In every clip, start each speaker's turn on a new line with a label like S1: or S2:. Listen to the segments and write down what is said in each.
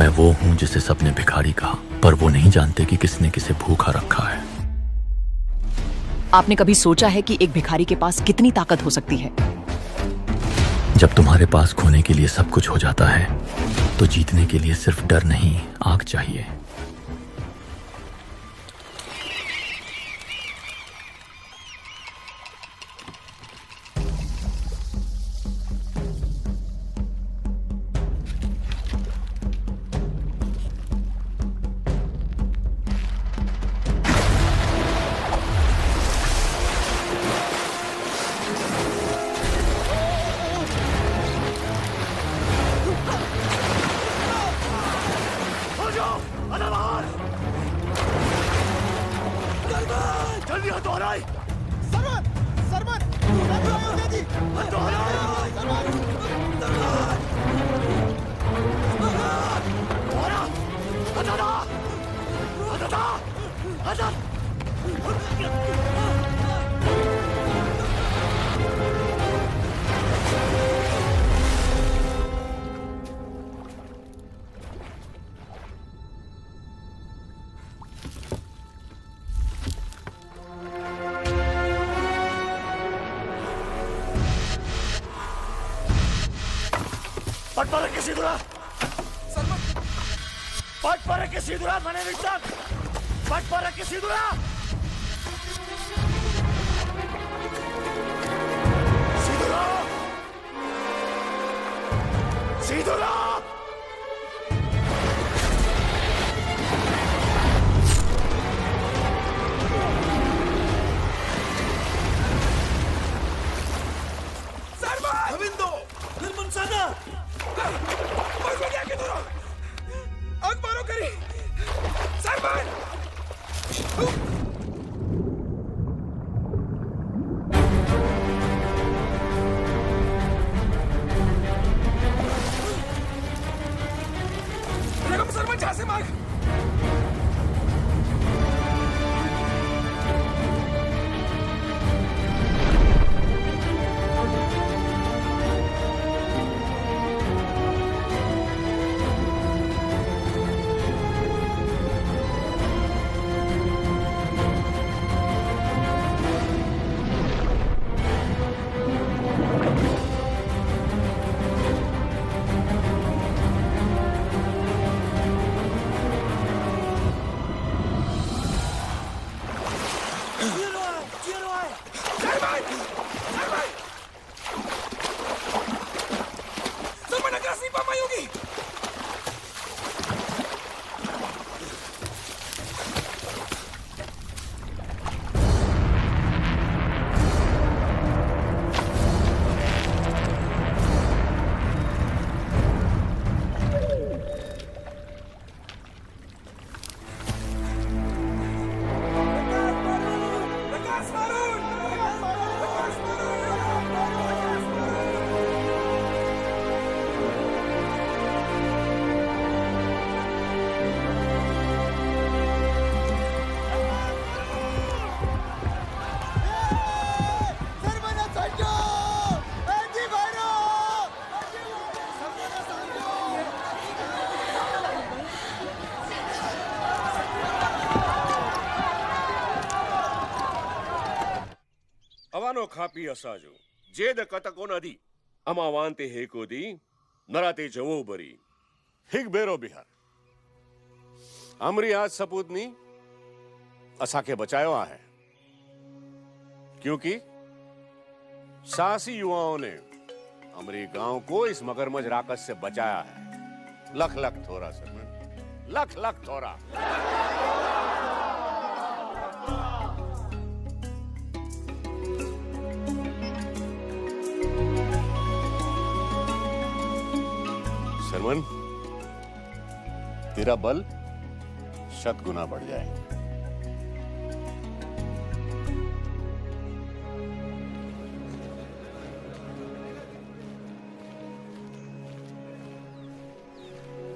S1: मैं वो हूं जिसे सबने भिखारी कहा, पर वो नहीं जानते कि किसने किसे भूखा रखा है।
S2: आपने कभी सोचा है कि एक भिखारी के पास कितनी ताकत हो सकती है?
S1: जब तुम्हारे पास खोने के लिए सब कुछ हो जाता है, तो जीतने के लिए सिर्फ डर नहीं, आग चाहिए।
S3: खापी असाजो जेद कतकोन अधी अमावांते हेकोदी नराते जवो बरी हिग बेरो बिहार अमरी आज सपूतनी असा के बचायो है, क्योंकि साहसी युवाओं ने अमरी गांव को इस मगरमच्छ राक्षस से बचाया है। लख लख थोड़ा सर, लख लख थोड़ा। सरमन, तेरा बल 100 गुना बढ़ जाए।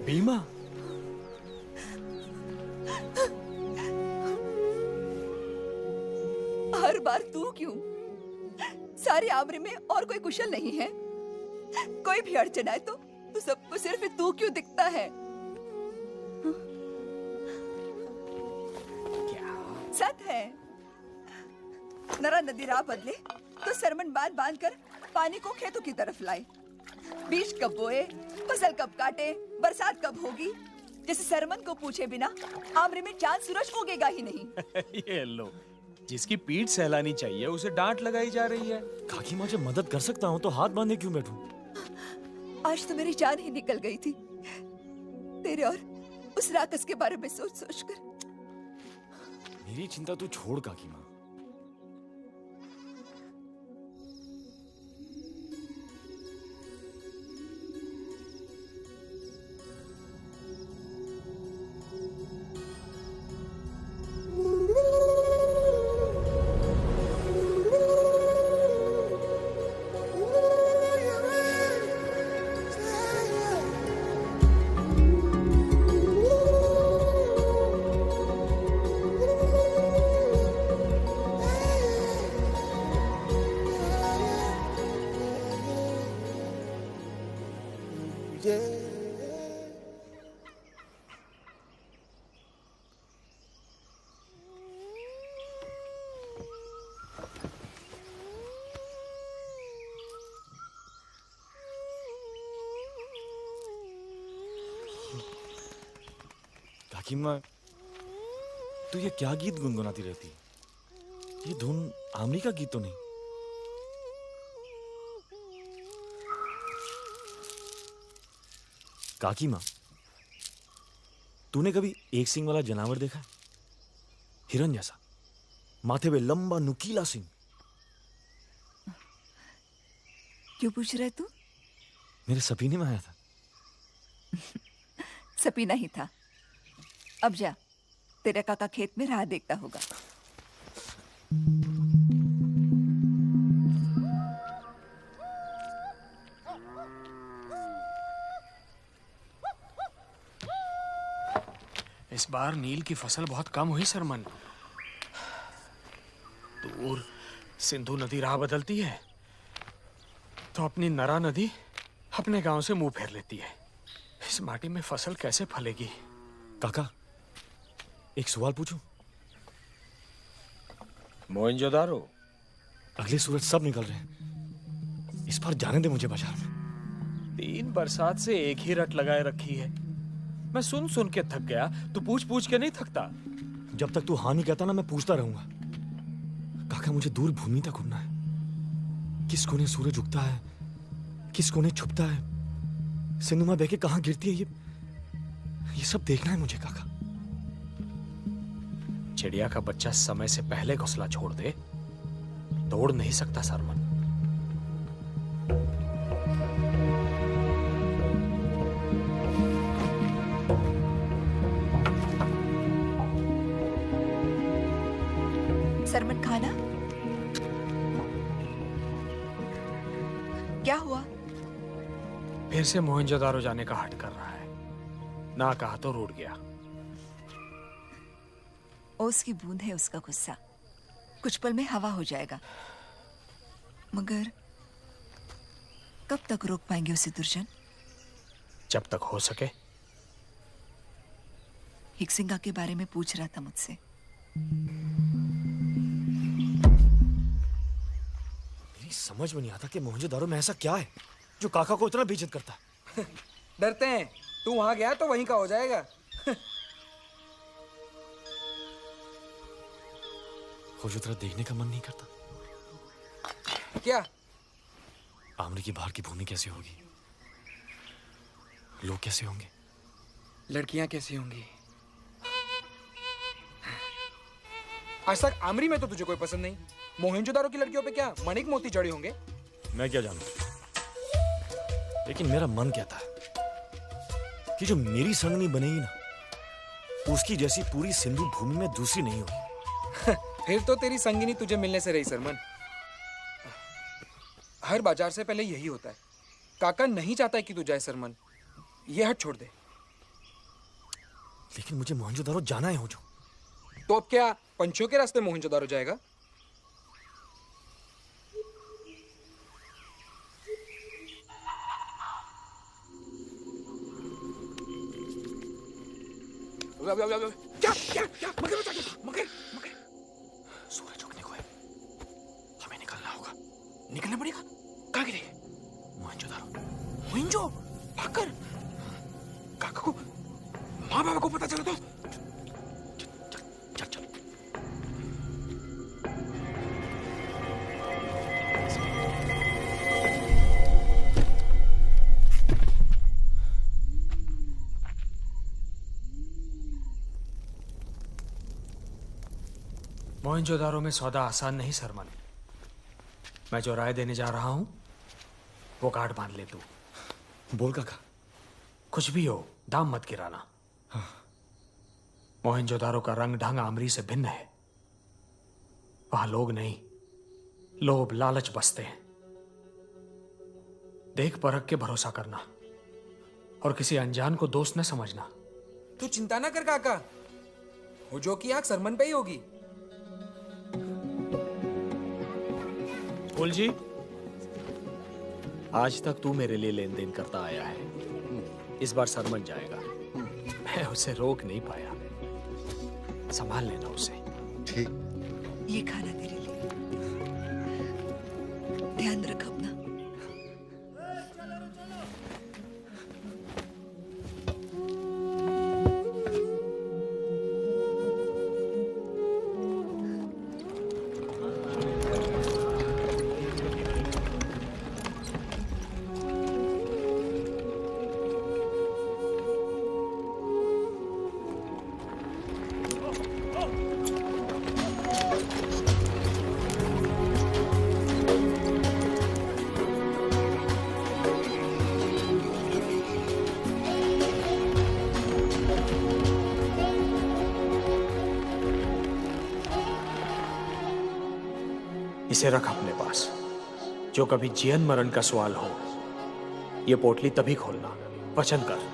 S4: भीमा,
S5: हर बार तू क्यों? सारे आमरे में और कोई कुशल नहीं है? कोई भी अड़चन आए तो सबको सिर्फ तू क्यों दिखता है? सत है। नरा नदी राह बदले तो सरमन बांध बांध कर पानी को खेतों की तरफ लाए। बीज कब बोए, फसल कब काटे, बरसात कब होगी, जैसे सरमन को पूछे बिना आमरे में चांद सूरज उगेगा ही नहीं।
S4: ये लो, जिसकी पीठ सहलानी चाहिए उसे डांट लगाई जा रही है।
S1: काकी माँ, जब मदद कर सकता हूँ तो हाथ बांधे क्यों बैठूं?
S5: आज तो मेरी जान ही निकल गई थी तेरे और उस राक्षस के बारे में सोच सोच कर।
S1: मेरी चिंता तू छोड़ काकी माँ। काकी माँ, तू ये क्या गीत गुनगुनाती रहती है? ये धुन आमरी का गीत तो नहीं? काकी माँ, तूने कभी एक सींग वाला जानवर देखा है? हिरन जैसा, माथे पे लंबा नुकीला सींग।
S5: क्यों पूछ रहे तू?
S1: मेरे सपने में आया था।
S5: सपीना ही था। अब जा, तेरा काका खेत में राह देखता होगा।
S4: इस बार नील की फसल बहुत कम हुई सरमन। दूर सिंधु नदी राह बदलती है तो अपनी नरा नदी अपने गांव से मुंह फेर लेती है। इस माटी में फसल कैसे फलेगी?
S1: काका, एक सवाल पूछूं?
S4: मोहनजोदारो।
S1: अगले सूरज सब निकल रहे हैं। इस बार जाने दे मुझे बाजार में।
S4: 3 बरसात से एक ही रट लगाए रखी है। मैं सुन सुन के थक गया। तू पूछ पूछ के नहीं थकता?
S1: जब तक तू हाँ नहीं कहता ना, मैं पूछता रहूंगा। काका, मुझे दूर भूमि तक उड़ना है। किस कोने सूरज उगता है, किस कोने छुपता है, सिंधु माँ बह के कहाँ गिरती है, ये सब देखना है मुझे काका।
S4: चिड़िया का बच्चा समय से पहले घोंसला छोड़ दे तो उड़ नहीं सकता सरमन।
S5: सरमन, खाना क्या हुआ?
S4: फिर से मोहनजोदारो जाने का हट कर रहा है। ना कहा तो रूठ गया।
S5: ओस की बूंद है उसका गुस्सा, कुछ पल में हवा हो जाएगा। मगर कब तक रोक पाएंगे उसे दुर्जन?
S4: जब तक हो सके।
S5: हिक्सिंगा के बारे में पूछ रहा था मुझसे।
S1: मेरी समझ में नहीं आता कि मोहनजोदारो में ऐसा क्या है जो काका को इतना बेइज्जत करता है।
S6: डरते हैं, तू वहां गया तो वहीं का हो जाएगा।
S1: खोजो, तेरा देखने का मन नहीं करता?
S6: क्या?
S1: आमरी की बाहर की भूमि कैसी होगी, लोग कैसे होंगे,
S6: लड़कियां कैसी होंगी? आज तक आमरी में तो तुझे कोई पसंद नहीं। मोहनजोदारो की लड़कियों पे क्या मणिक मोती जड़े होंगे?
S1: मैं क्या जानूं, लेकिन मेरा मन कहता है कि जो मेरी संगनी बनेगी ना, उसकी जैसी पूरी सिंधु भूमि में दूसरी नहीं होगी।
S6: फिर तो तेरी संगिनी तुझे मिलने से रही सरमन। हर बाजार से पहले यही होता है। काका नहीं चाहता है कि तू जाए सरमन। ये हट छोड़ दे।
S1: लेकिन मुझे मोहनजोदारो जाना है। हो जो
S6: तो अब क्या पंछियों के रास्ते मोहनजोदारो जाएगा? क्या क्या क्या मगर बता दो, मगर मगर
S1: सूरज उगने को है, हमें निकलना होगा।
S6: निकलना पड़ेगा। कहाँ गिरे?
S1: मोहनजोदारो।
S6: मोहिंजो भागकर काका को माँ बाबा को पता चला तो
S1: चल चल।
S4: मोहनजोदारो में सौदा आसान नहीं सरमन। मैं जो राय देने जा रहा हूं वो गांठ बांध ले तू।
S1: बोल काका।
S4: कुछ भी हो, दाम मत गिराना। मोहनजोदारो का रंग ढंग आमरी से भिन्न है। वहां लोग नहीं, लोभ लालच बसते हैं। देख परख के भरोसा करना और किसी अनजान को दोस्त न समझना।
S6: तू चिंता ना कर काका, वो जो की आंख सरमन पे ही होगी।
S4: फूल जी, आज तक तू मेरे लिए लेन देन करता आया है, इस बार सरमन जाएगा। मैं उसे रोक नहीं पाया। संभाल लेना उसे।
S7: ठीक।
S5: ये खाना तेरे लिए, ध्यान रख अपना।
S4: इसे रख अपने पास। जो कभी जीवन मरण का सवाल हो, ये पोटली तभी खोलना। वचन कर।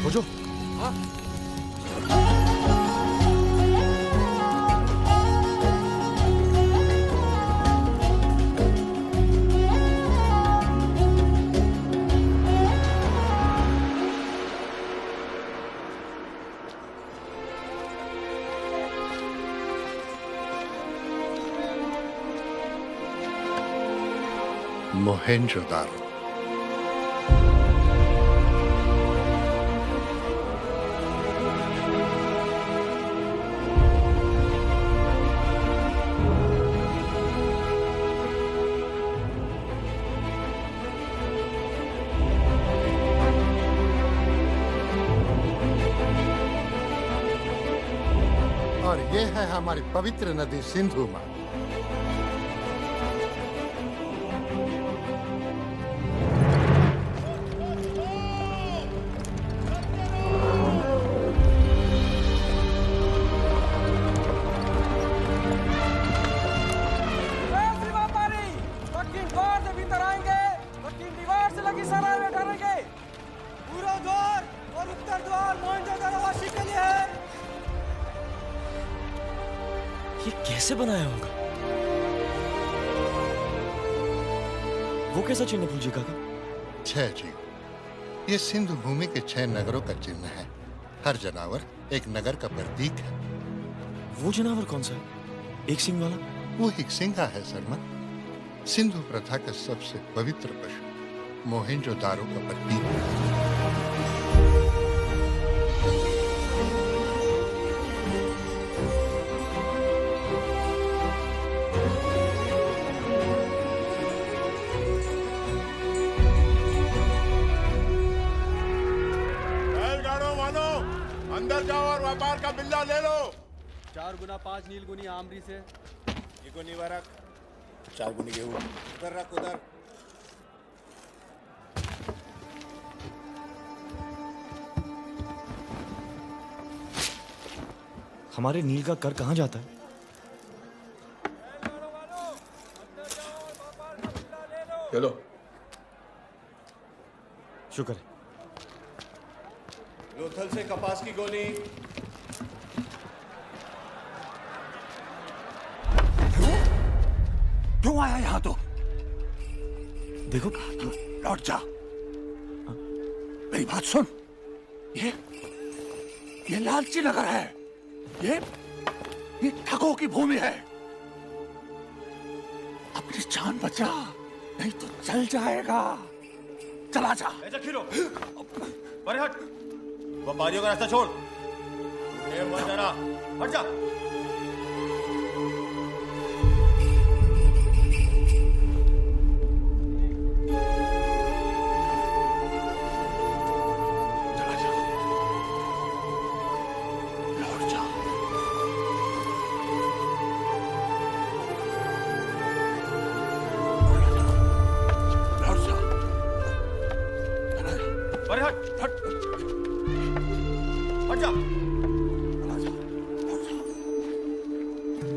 S1: खोजो।
S6: हाँ
S7: मोहेंजोदारो। और ये है हमारी पवित्र नदी सिंधु माँ।
S1: ये कैसे बनाया होगा? वो कैसा चिन्ह फूल जी काका?
S7: 6 जीव। ये सिंधु भूमि के 6 नगरों का चिन्ह है। हर जनावर एक नगर का प्रतीक है।
S1: वो जनावर कौन सा है? एक सिंह वाला?
S7: वो एक सिंहा है सरमन। सिंधु प्रथा का सबसे पवित्र पशु मोहेंजोदारो का प्रतीक है।
S3: अंदर जाओ और व्यापार का बिल्ला ले लो।
S8: 4 गुना 5 नील गुनी आमरी से।
S3: ये गुनी रख, 4 गुनी गेहूं उधर रख, उधर।
S1: हमारे नील का कर कहाँ जाता है?
S6: चलो।
S1: शुक्र है।
S3: लोथल से कपास की गोली।
S8: क्यों आया यहाँ तो?
S1: देखो,
S8: लौट जा। मेरी बात सुन। ये लालची नगर है। ये ठगों की भूमि है। अपनी जान बचा, नहीं तो चल जाएगा। चला जा।
S3: खीरो, परे हट। व्यापारियों का रास्ता छोड़। मत डरा, हट जा।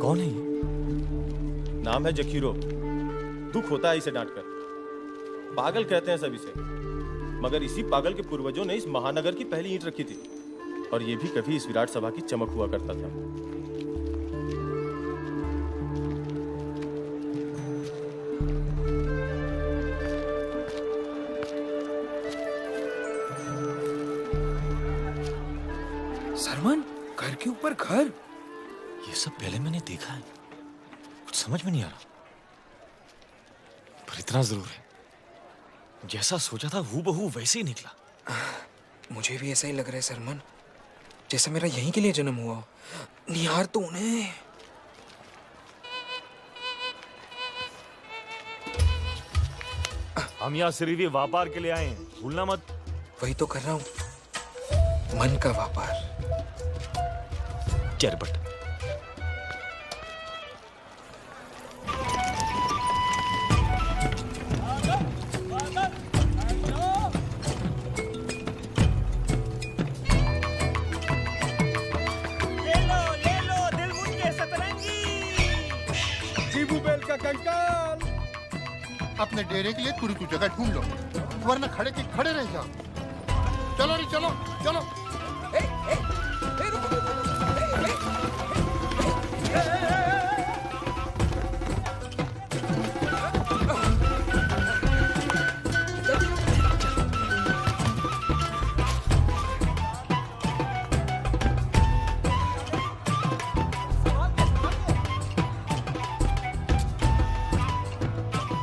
S1: कौन है ये?
S9: नाम है जखीरो। दुख होता है इसे डांटकर। पागल कहते हैं सभी से, मगर इसी पागल के पूर्वजों ने इस महानगर की पहली ईंट रखी थी, और ये भी कभी इस विराट सभा की चमक हुआ करता था।
S6: सरमन, घर के ऊपर घर।
S1: ये सब पहले मैंने देखा है, कुछ समझ में नहीं आ रहा, पर इतना जरूर है, जैसा सोचा था हूबहू वैसे ही निकला।
S6: मुझे भी ऐसा ही लग रहा है सरमन, जैसा मेरा यहीं के लिए जन्म हुआ हो। निहार तो उन्हें।
S1: हम यहाँ सिर्फ ये व्यापार के लिए आए हैं, भूलना मत।
S6: वही तो कर रहा हूँ, मन का व्यापार।
S1: चरबट।
S7: अपने डेरे के लिए पूरी तू जगह ढूंढ लो, वरना खड़े के खड़े रह जाओ। चलो रे, चलो चलो।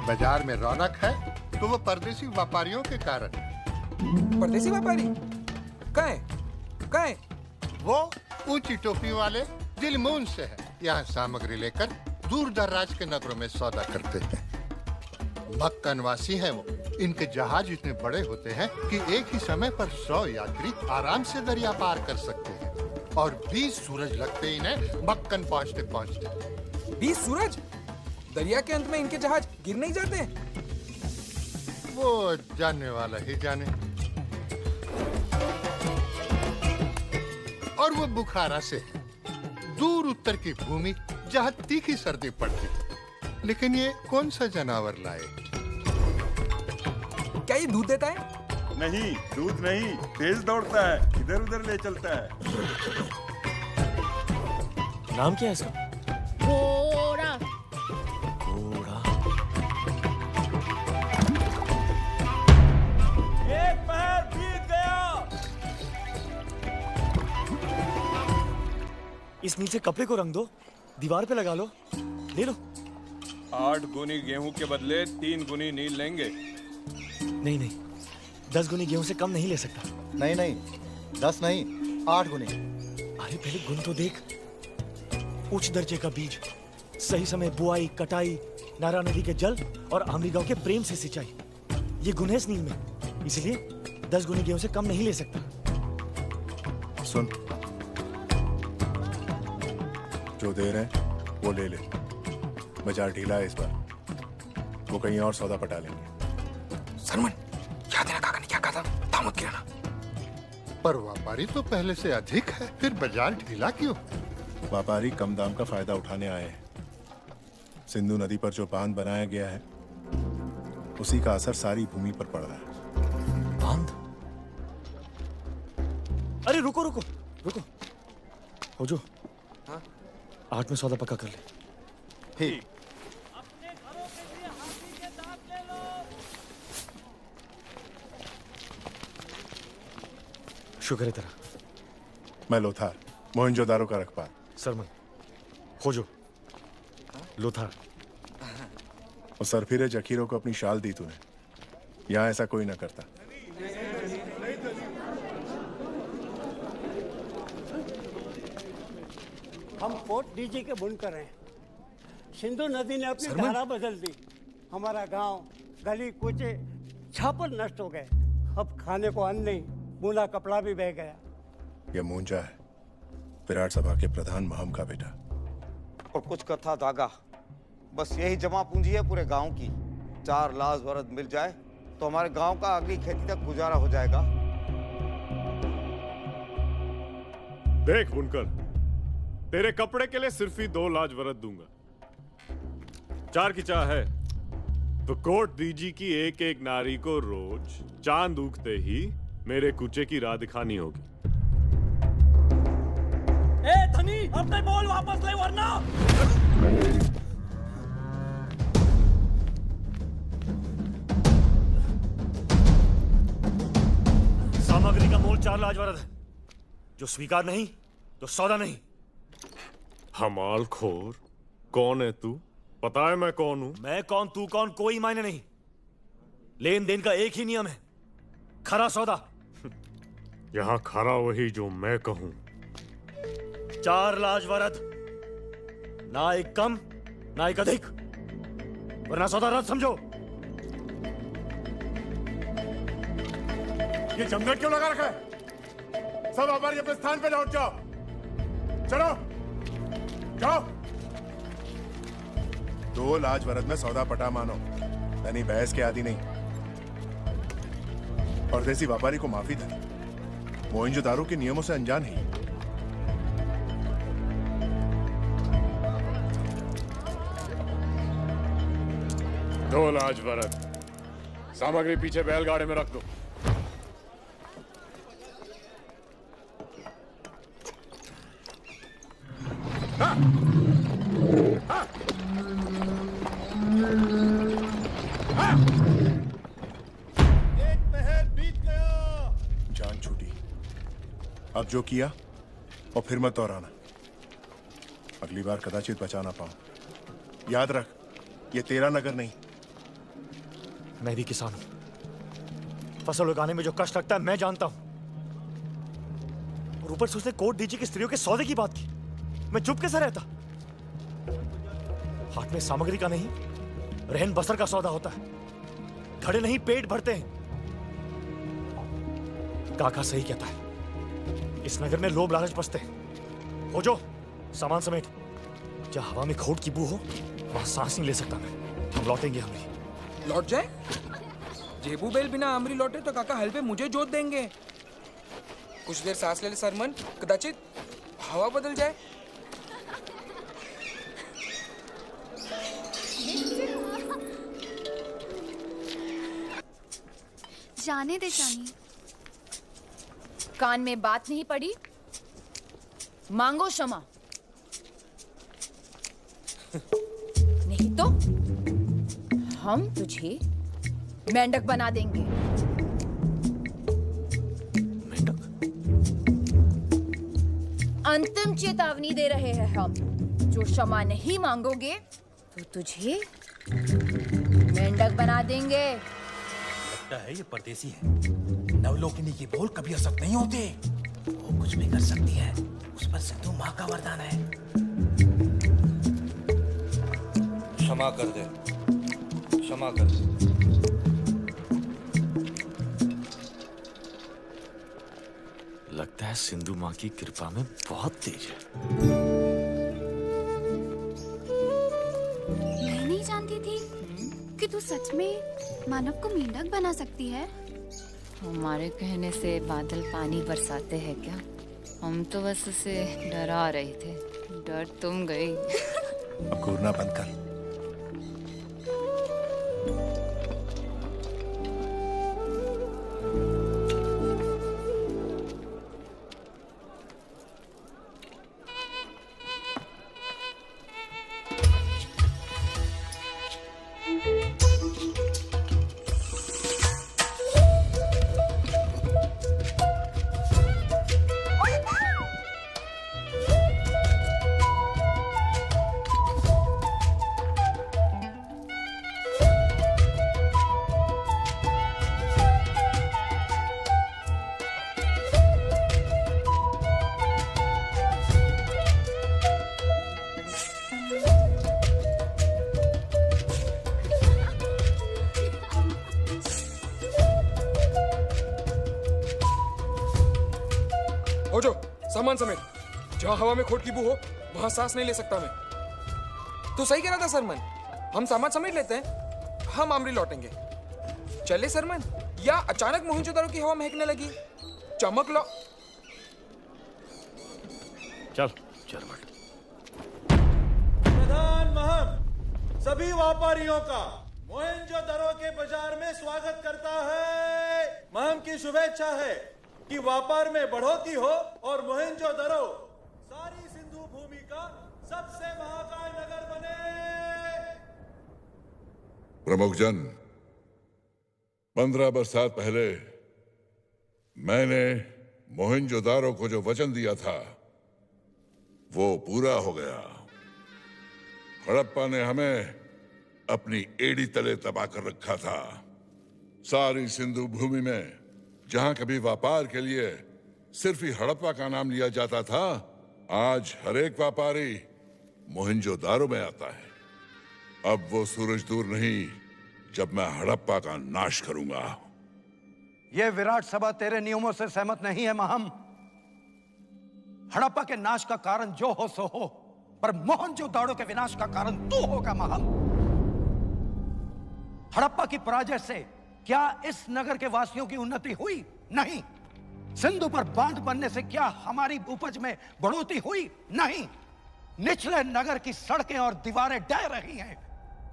S7: बाजार में रौनक है तो वो परदेसी व्यापारियों के कारण है।
S6: परदेसी व्यापारी? कहाँ?
S7: वो ऊंची टोपी वाले दिलमून से है, यहाँ सामग्री लेकर दूर दराज के नगरों में सौदा करते हैं। मक्कन वासी है वो। इनके जहाज इतने बड़े होते हैं कि एक ही समय पर 100 यात्री आराम से दरिया पार कर सकते हैं, और 20 सूरज लगते इन्हें मक्कन पहुँचते पहुँचते।
S6: 20 सूरज? दरिया के अंत में इनके जहाज गिर नहीं जाते?
S7: वो जानने वाला ही जाने। और वो बुखारा से है, दूर उत्तर की भूमि जहाँ तीखी सर्दी पड़ती। लेकिन ये कौन सा जानवर लाए?
S6: क्या ये दूध देता है?
S10: नहीं, दूध नहीं, तेज दौड़ता है, इधर उधर ले चलता है।
S1: नाम क्या है इसका?
S11: घोड़ा।
S1: घोड़ा।
S10: एक पैर बीत गया।
S1: इस नीचे कपड़े को रंग दो, दीवार पे लगा लो, ले लो।
S10: 8 गुनी गेहूं के बदले 3 गुनी नील लेंगे।
S1: नहीं नहीं, 10 गुनी गेहूं से कम नहीं ले सकता।
S12: नहीं नहीं, 10 नहीं, 8 गुनी।
S1: अरे पहले गुण तो देख। उच्च दर्जे का बीज, सही समय बुआई, कटाई, नारा नदी के जल और आमरी गांव के प्रेम से सिंचाई, ये गुण है इस नील में। इसलिए 10 गुनी गेहूं से कम नहीं ले सकता।
S10: सुन, जो दे रहे हैं वो ले ले।
S13: बाजार ढीला है इस बार, वो कहीं और सौदा पटा लेंगे।
S6: सरमन, याद है ना काका ने क्या कहा था? दामद गिराना।
S7: पर व्यापारी तो पहले से अधिक है, फिर बाजार ढीला क्यों?
S13: व्यापारी कम दाम का फायदा उठाने आए हैं। सिंधु नदी पर जो बांध बनाया गया है, उसी का असर सारी भूमि पर पड़ रहा है।
S1: बांध? अरे रुको रुको रुको, हो जो 8 में सौदा पक्का कर ले।
S12: ठीक।
S1: शुक्र है तेरा।
S13: मैं लोथार, मोहनजोदारो का रखवाल।
S1: सरमन, हो जो लोथार।
S13: और सरफिरे जखीरों को अपनी शाल दी तूने, यहां ऐसा कोई ना करता।
S8: हम फोर्ट डीजी के बुनकर हैं। सिंधु नदी ने अपनी धारा बदल दी। हमारा गांव, गली कूचे छापर नष्ट हो गए। अब खाने को अन्न नहीं, बुना कपड़ा भी बह गया।
S13: यह मूंजा है, विराट सभा के प्रधान महम का बेटा।
S14: और कुछ कथा दागा, बस यही जमा पूंजी है पूरे गांव की। 4 लाख वर्द मिल जाए तो हमारे गांव का अगली खेती तक गुजारा हो जाएगा।
S10: देख बुनकर, तेरे कपड़े के लिए सिर्फ ही 2 लाख वर्द दूंगा। 4 की चाह है तो कोर्ट दीजी की एक एक नारी को रोज चांद उगते ही मेरे कूचे की राह दिखानी होगी।
S8: ए धनी, अपने बोल वापस ले वरना।
S1: सामग्री का मोल 4 लाख वर्द है। जो स्वीकार नहीं तो सौदा नहीं।
S10: हमाल खोर, कौन है तू? पता है मैं कौन हूं?
S1: मैं कौन तू कौन कोई मायने नहीं। लेन देन का एक ही नियम है, खरा सौदा।
S10: यहां खरा वही जो मैं कहूं।
S1: 4 लाख वर्द, ना एक कम ना एक अधिक, वरना सौदा रद्द समझो।
S10: ये जमघट क्यों लगा रखा है? सब व्यापारी अपने स्थान पे लौट जाओ। चलो जाओ।
S13: 2 लाख वर्द में सौदा पटा मानो, यानी बहस के आदि नहीं। और देसी व्यापारी को माफी दे। मोहनजोदारो के नियमों से अनजान है।
S10: 2 लाख वर्द। सामग्री पीछे बैलगाड़ी में रख दो।
S13: एक पहर बीत गया। जान छूटी, अब जो किया और फिर मत दोहराना। अगली बार कदाचित बचा ना पाऊं। याद रख, ये तेरा नगर नहीं।
S1: मैं भी किसान हूं। फसल उगाने में जो कष्ट लगता है मैं जानता हूं। और ऊपर से उसने कोर्ट डीजी की स्त्रियों के सौदे की बात की। मैं चुप कैसे रहता? हाथ में सामग्री का नहीं, रहन बसर का सौदा होता है। खड़े नहीं पेट भरते हैं। काका सही कहता है, इस नगर में लोभ लालच बसते हैं। हो जो सामान समेट, जहां हवा में खोट की बू हो वहां सांस नहीं ले सकता मैं। हम लौटेंगे। हमरी
S6: लौट जाए? जेबू बेल बिना आमरी लौटे तो काका हल पे मुझे जोत देंगे। कुछ देर सांस ले ले सरमन, कदाचित हवा बदल जाए।
S15: जाने दे जानी। कान में बात नहीं पड़ी, मांगो क्षमा। नहीं तो हम तुझे मेंढक बना देंगे।
S1: मेंढक?
S15: अंतिम चेतावनी दे रहे हैं हम। जो क्षमा नहीं मांगोगे तो तुझे मेंढक बना देंगे।
S16: लगता है ये परदेसी है। नवलोकिनी की बोल कभी असत नहीं होते। वो कुछ भी कर सकती है, उस पर सिंधु माँ का वरदान है।
S14: क्षमा कर दे, क्षमा कर दे।
S1: लगता है सिंधु माँ की कृपा में बहुत तेज है।
S17: तू सच में मानव को मेंढक बना सकती है?
S18: हमारे कहने से बादल पानी बरसाते हैं क्या? हम तो बस उसे डरा रहे थे। डर तुम गई।
S13: अब घूरना बंद कर।
S6: ओजो, सामान समेत। जहाँ हवा में खोट की बू हो वहां सांस नहीं ले सकता मैं। तू सही कह रहा था सरमन, हम सामान समेट लेते हैं, हम आमरी लौटेंगे। चले सरमन, या अचानक मोहिंजोदारो की हवा महकने लगी? चमक लो।
S10: चल चल मत।
S9: प्रधान महम सभी व्यापारियों का मोहेंजोदारो के बाजार में स्वागत करता है। महम की शुभेच्छा है कि व्यापार में बढ़ोतरी हो और मोहेंजोदारो सारी सिंधु भूमि का सबसे महाकाय नगर बने।
S19: प्रमुख जन, 15 बरसात पहले मैंने मोहेंजोदारो को जो वचन दिया था वो पूरा हो गया। हड़प्पा ने हमें अपनी एड़ी तले दबा कर रखा था। सारी सिंधु भूमि में जहां कभी व्यापार के लिए सिर्फ ही हड़प्पा का नाम लिया जाता था, आज हर एक व्यापारी मोहेंजोदारो में आता है। अब वो सूरज दूर नहीं जब मैं हड़प्पा का नाश करूंगा।
S20: ये विराट सभा तेरे नियमों से सहमत नहीं है महम। हड़प्पा के नाश का कारण जो हो सो हो, पर मोहनजोदाड़ो के विनाश का कारण तू होगा महम। हड़प्पा की पराजय से क्या इस नगर के वासियों की उन्नति हुई? नहीं। सिंधु पर बांध बनने से क्या हमारी उपज में बढ़ोतरी हुई? नहीं। निचले नगर की सड़कें और दीवारें ढह रही हैं,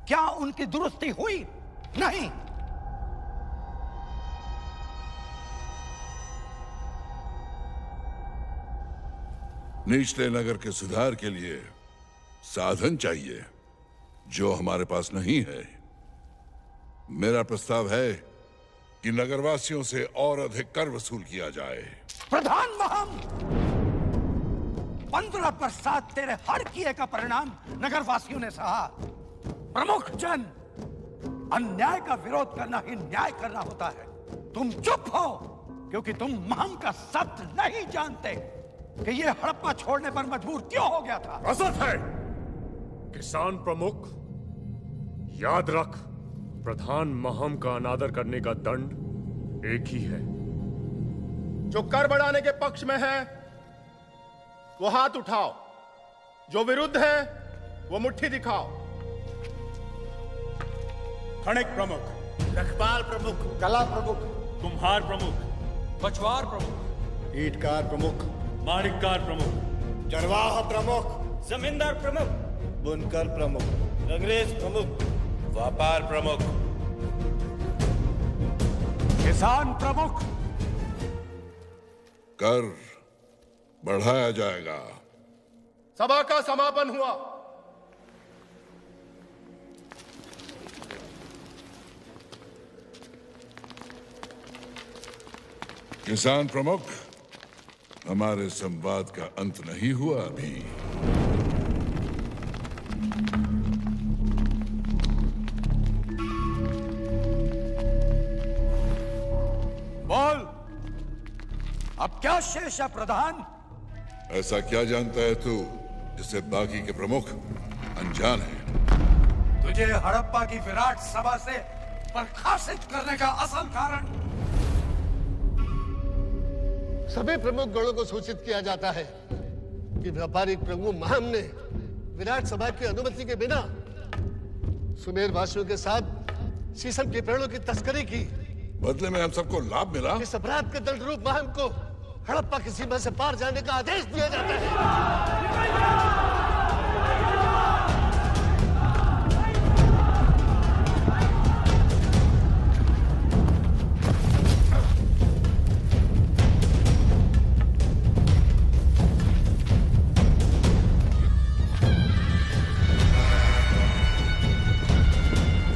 S20: क्या उनकी दुरुस्ती हुई? नहीं।
S19: निचले नगर के सुधार के लिए साधन चाहिए जो हमारे पास नहीं है। मेरा प्रस्ताव है कि नगरवासियों से और अधिक कर वसूल किया जाए।
S20: प्रधान महम, 15 बरसात तेरे हर किए का परिणाम नगरवासियों ने सहा। प्रमुख जन, अन्याय का विरोध करना ही न्याय करना होता है। तुम चुप हो क्योंकि तुम महम का सत्य नहीं जानते कि ये हड़प्पा छोड़ने पर मजबूर क्यों हो गया था।
S10: असत है किसान प्रमुख, याद रख, प्रधान महम का अनादर करने का दंड एक ही है।
S13: जो कर बढ़ाने के पक्ष में है वो हाथ उठाओ, जो विरुद्ध है वो मुट्ठी दिखाओ।
S21: खनिक प्रमुख,
S13: रखवाल प्रमुख,
S21: कला प्रमुख, कुम्हार प्रमुख,
S6: पचवार प्रमुख,
S13: ईंटकार प्रमुख,
S21: माणिककार प्रमुख,
S13: चरवाह प्रमुख,
S21: जमींदार प्रमुख, बुनकर प्रमुख, अंग्रेज प्रमुख, व्यापार प्रमुख,
S20: किसान प्रमुख।
S19: कर बढ़ाया जाएगा।
S13: सभा का समापन हुआ।
S19: किसान प्रमुख, हमारे संवाद का अंत नहीं हुआ अभी।
S20: बोल, अब क्या शेष है प्रधान?
S19: ऐसा क्या जानता है तू जिससे बाकी के प्रमुख अनजान है?
S20: तुझे हड़प्पा की विराट सभा से बर्खास्त करने का असल कारण
S22: सभी प्रमुख गणों को सूचित किया जाता है कि व्यापारिक प्रमुख महम ने विराट सभा की अनुमति के बिना सुमेर वासियों के साथ शीशम के पेड़ों की तस्करी की।
S19: बदले में हम सबको लाभ मिला।
S22: इस अपराध के दंड रूप में हमको हड़प्पा की सीमा से पार जाने का आदेश दिया जाता है।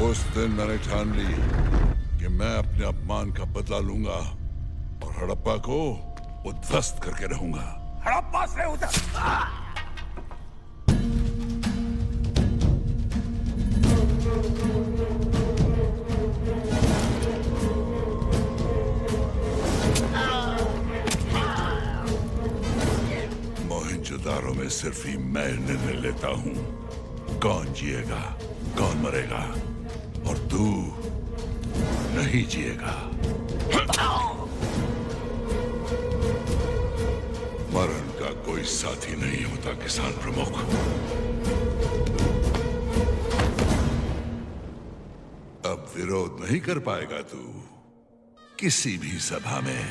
S19: उस दिन मैंने ठान ली कि मैं अपने अपमान का बदला लूंगा और हड़प्पा को उद्ध्वस्त करके रहूंगा।
S20: हड़प्पा से उधर।
S19: मोहनजोदारो में सिर्फ ही मैं निर्णय लेता हूँ कौन जिएगा कौन मरेगा, और तू नहीं जिएगा। मरण का कोई साथी नहीं होता किसान प्रमुख। अब विरोध नहीं कर पाएगा तू किसी भी सभा में।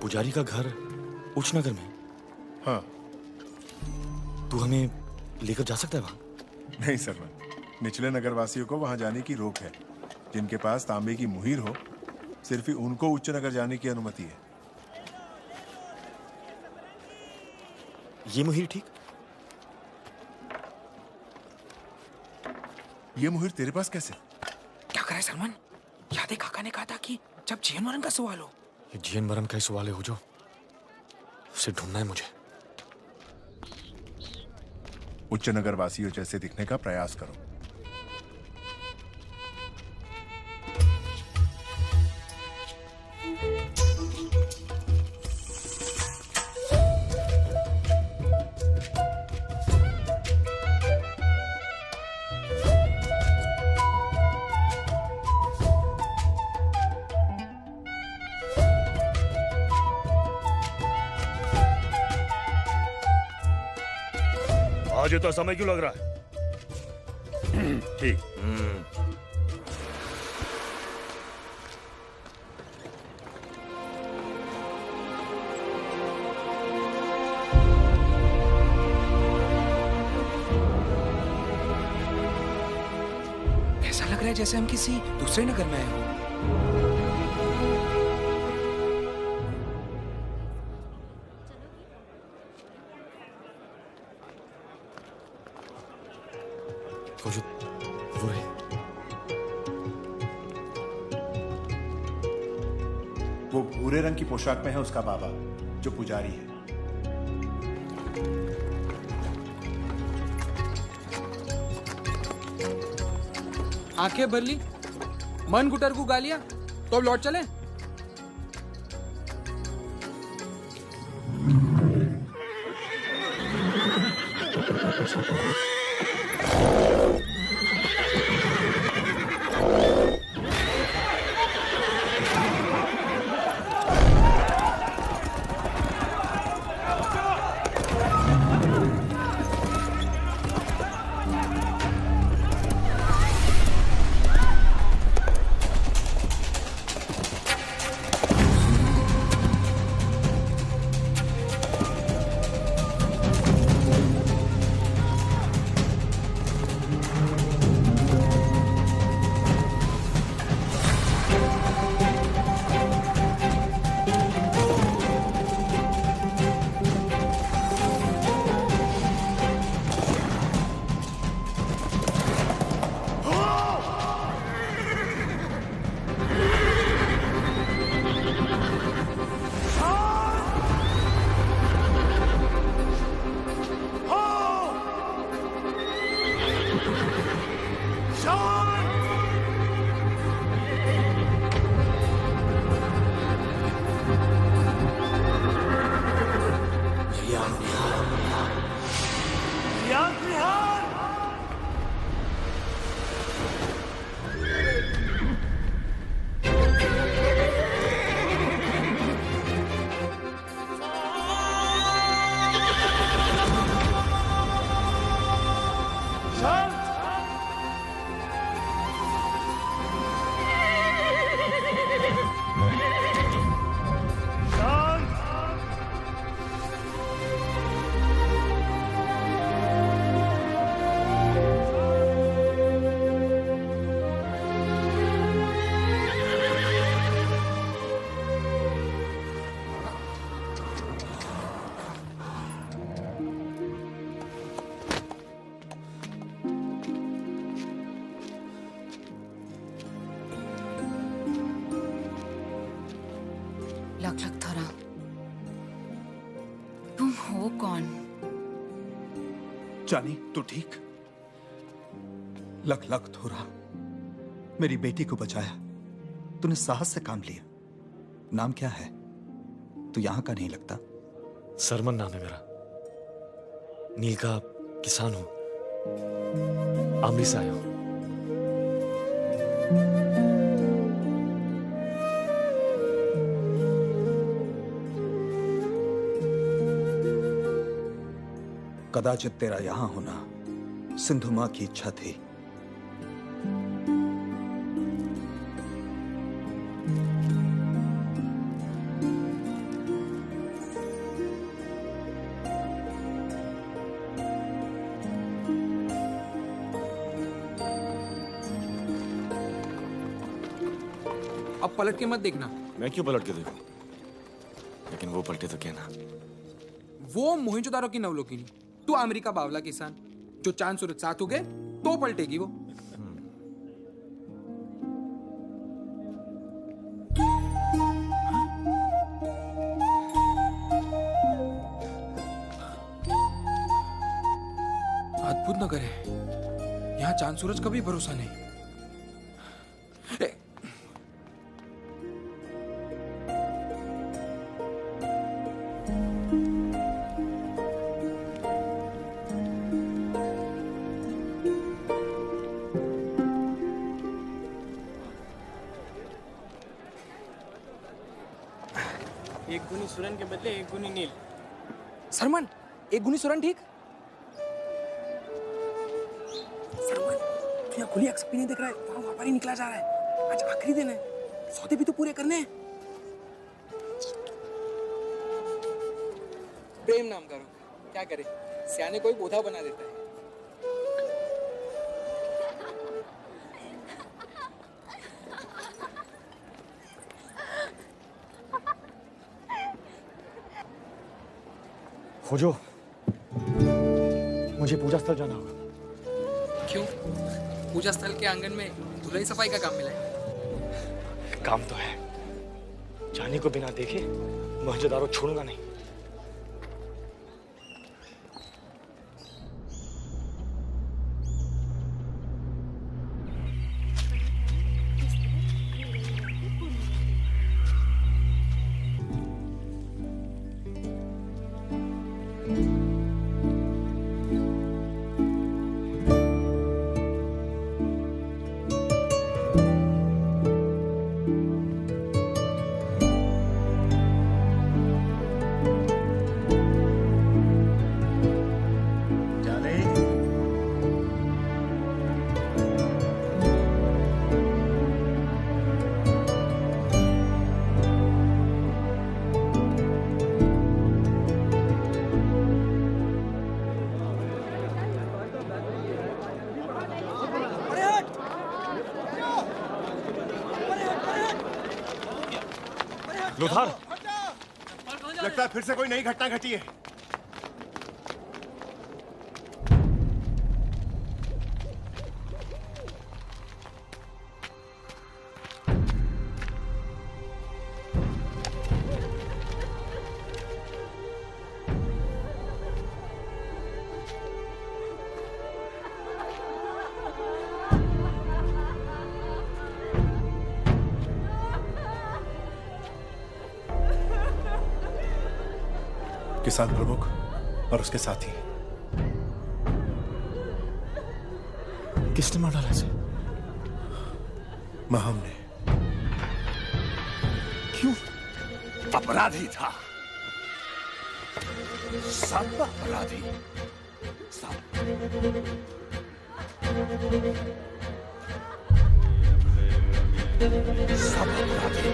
S1: पुजारी का घर उच्च नगर में।
S13: हाँ।
S1: तू हमें लेकर जा सकता है वहां?
S13: नहीं सरवन, निचले नगरवासियों को वहां जाने की रोक है। जिनके पास तांबे की मुहीर हो सिर्फ ही उनको उच्च नगर जाने की अनुमति है।
S1: ये मुहीर ठीक?
S13: ये मुहीर तेरे पास कैसे?
S6: क्या करे सलमान? याद है काका ने कहा था कि जब जीवन मरण का सवाल हो।
S1: ये जीवन मरण का ही सवाल है, हो जो उसे ढूंढना है मुझे।
S13: उच्च नगर वासियों जैसे दिखने का प्रयास करो।
S2: आज तो समय क्यों लग रहा है? ठीक।
S6: ऐसा लग रहा है जैसे हम किसी दूसरे नगर में आए हो।
S13: वो भूरे रंग की पोशाक में है उसका बाबा, जो पुजारी है।
S6: आंखें भर ली, मन गुटर को गालियां, तो अब लौट चले।
S18: लख लख थोरा, तुम हो कौन?
S20: जानी तू ठीक? लख लख थोरा, मेरी बेटी को बचाया। तूने साहस से काम लिया। नाम क्या है? तू यहां का नहीं लगता।
S1: सरमन नाम है मेरा। नील का किसान हूं, आमरी से आया हूं।
S20: कदाचित तेरा यहां होना सिंधु मां की इच्छा थी।
S6: अब पलट के मत देखना।
S1: मैं क्यों पलट के देखूं? लेकिन वो पलटे तो क्या ना।
S6: वो मोहिंजोदारो की नवलोकिनी, तू अमेरिका बावला किसान। जो चांद सूरज साथ हो गए तो पलटेगी वो। अद्भुत नगर है, यहाँ चांद सूरज का भी भरोसा नहीं।
S4: एक गुनी सुरन के बदले एक गुनी नील।
S6: सरमन, एक गुनी सुरन ठीक? सरमन, तू यहाँ खुली आंख नहीं देख रहा है, वहाँ व्यापारी निकला जा रहा है। आज आखिरी दिन है, सौदे भी तो पूरे करने हैं। प्रेम नाम करो, क्या करे, सियाने कोई बोधा बना देता है।
S1: खोजो, मुझे पूजा स्थल जाना होगा।
S6: क्यों? पूजा स्थल के आंगन में धुलाई सफाई का काम मिला है।
S1: काम तो है, जाने को बिना देखे मोहनजोदारो छोड़ूंगा नहीं।
S13: लोथार, लगता है फिर से कोई नई घटना घटी है। किसान प्रमुख और उसके साथी।
S1: किसने मार डाला इसे?
S13: महम ने।
S20: क्यों? अपराधी था, सब अपराधी। सब अपराधी,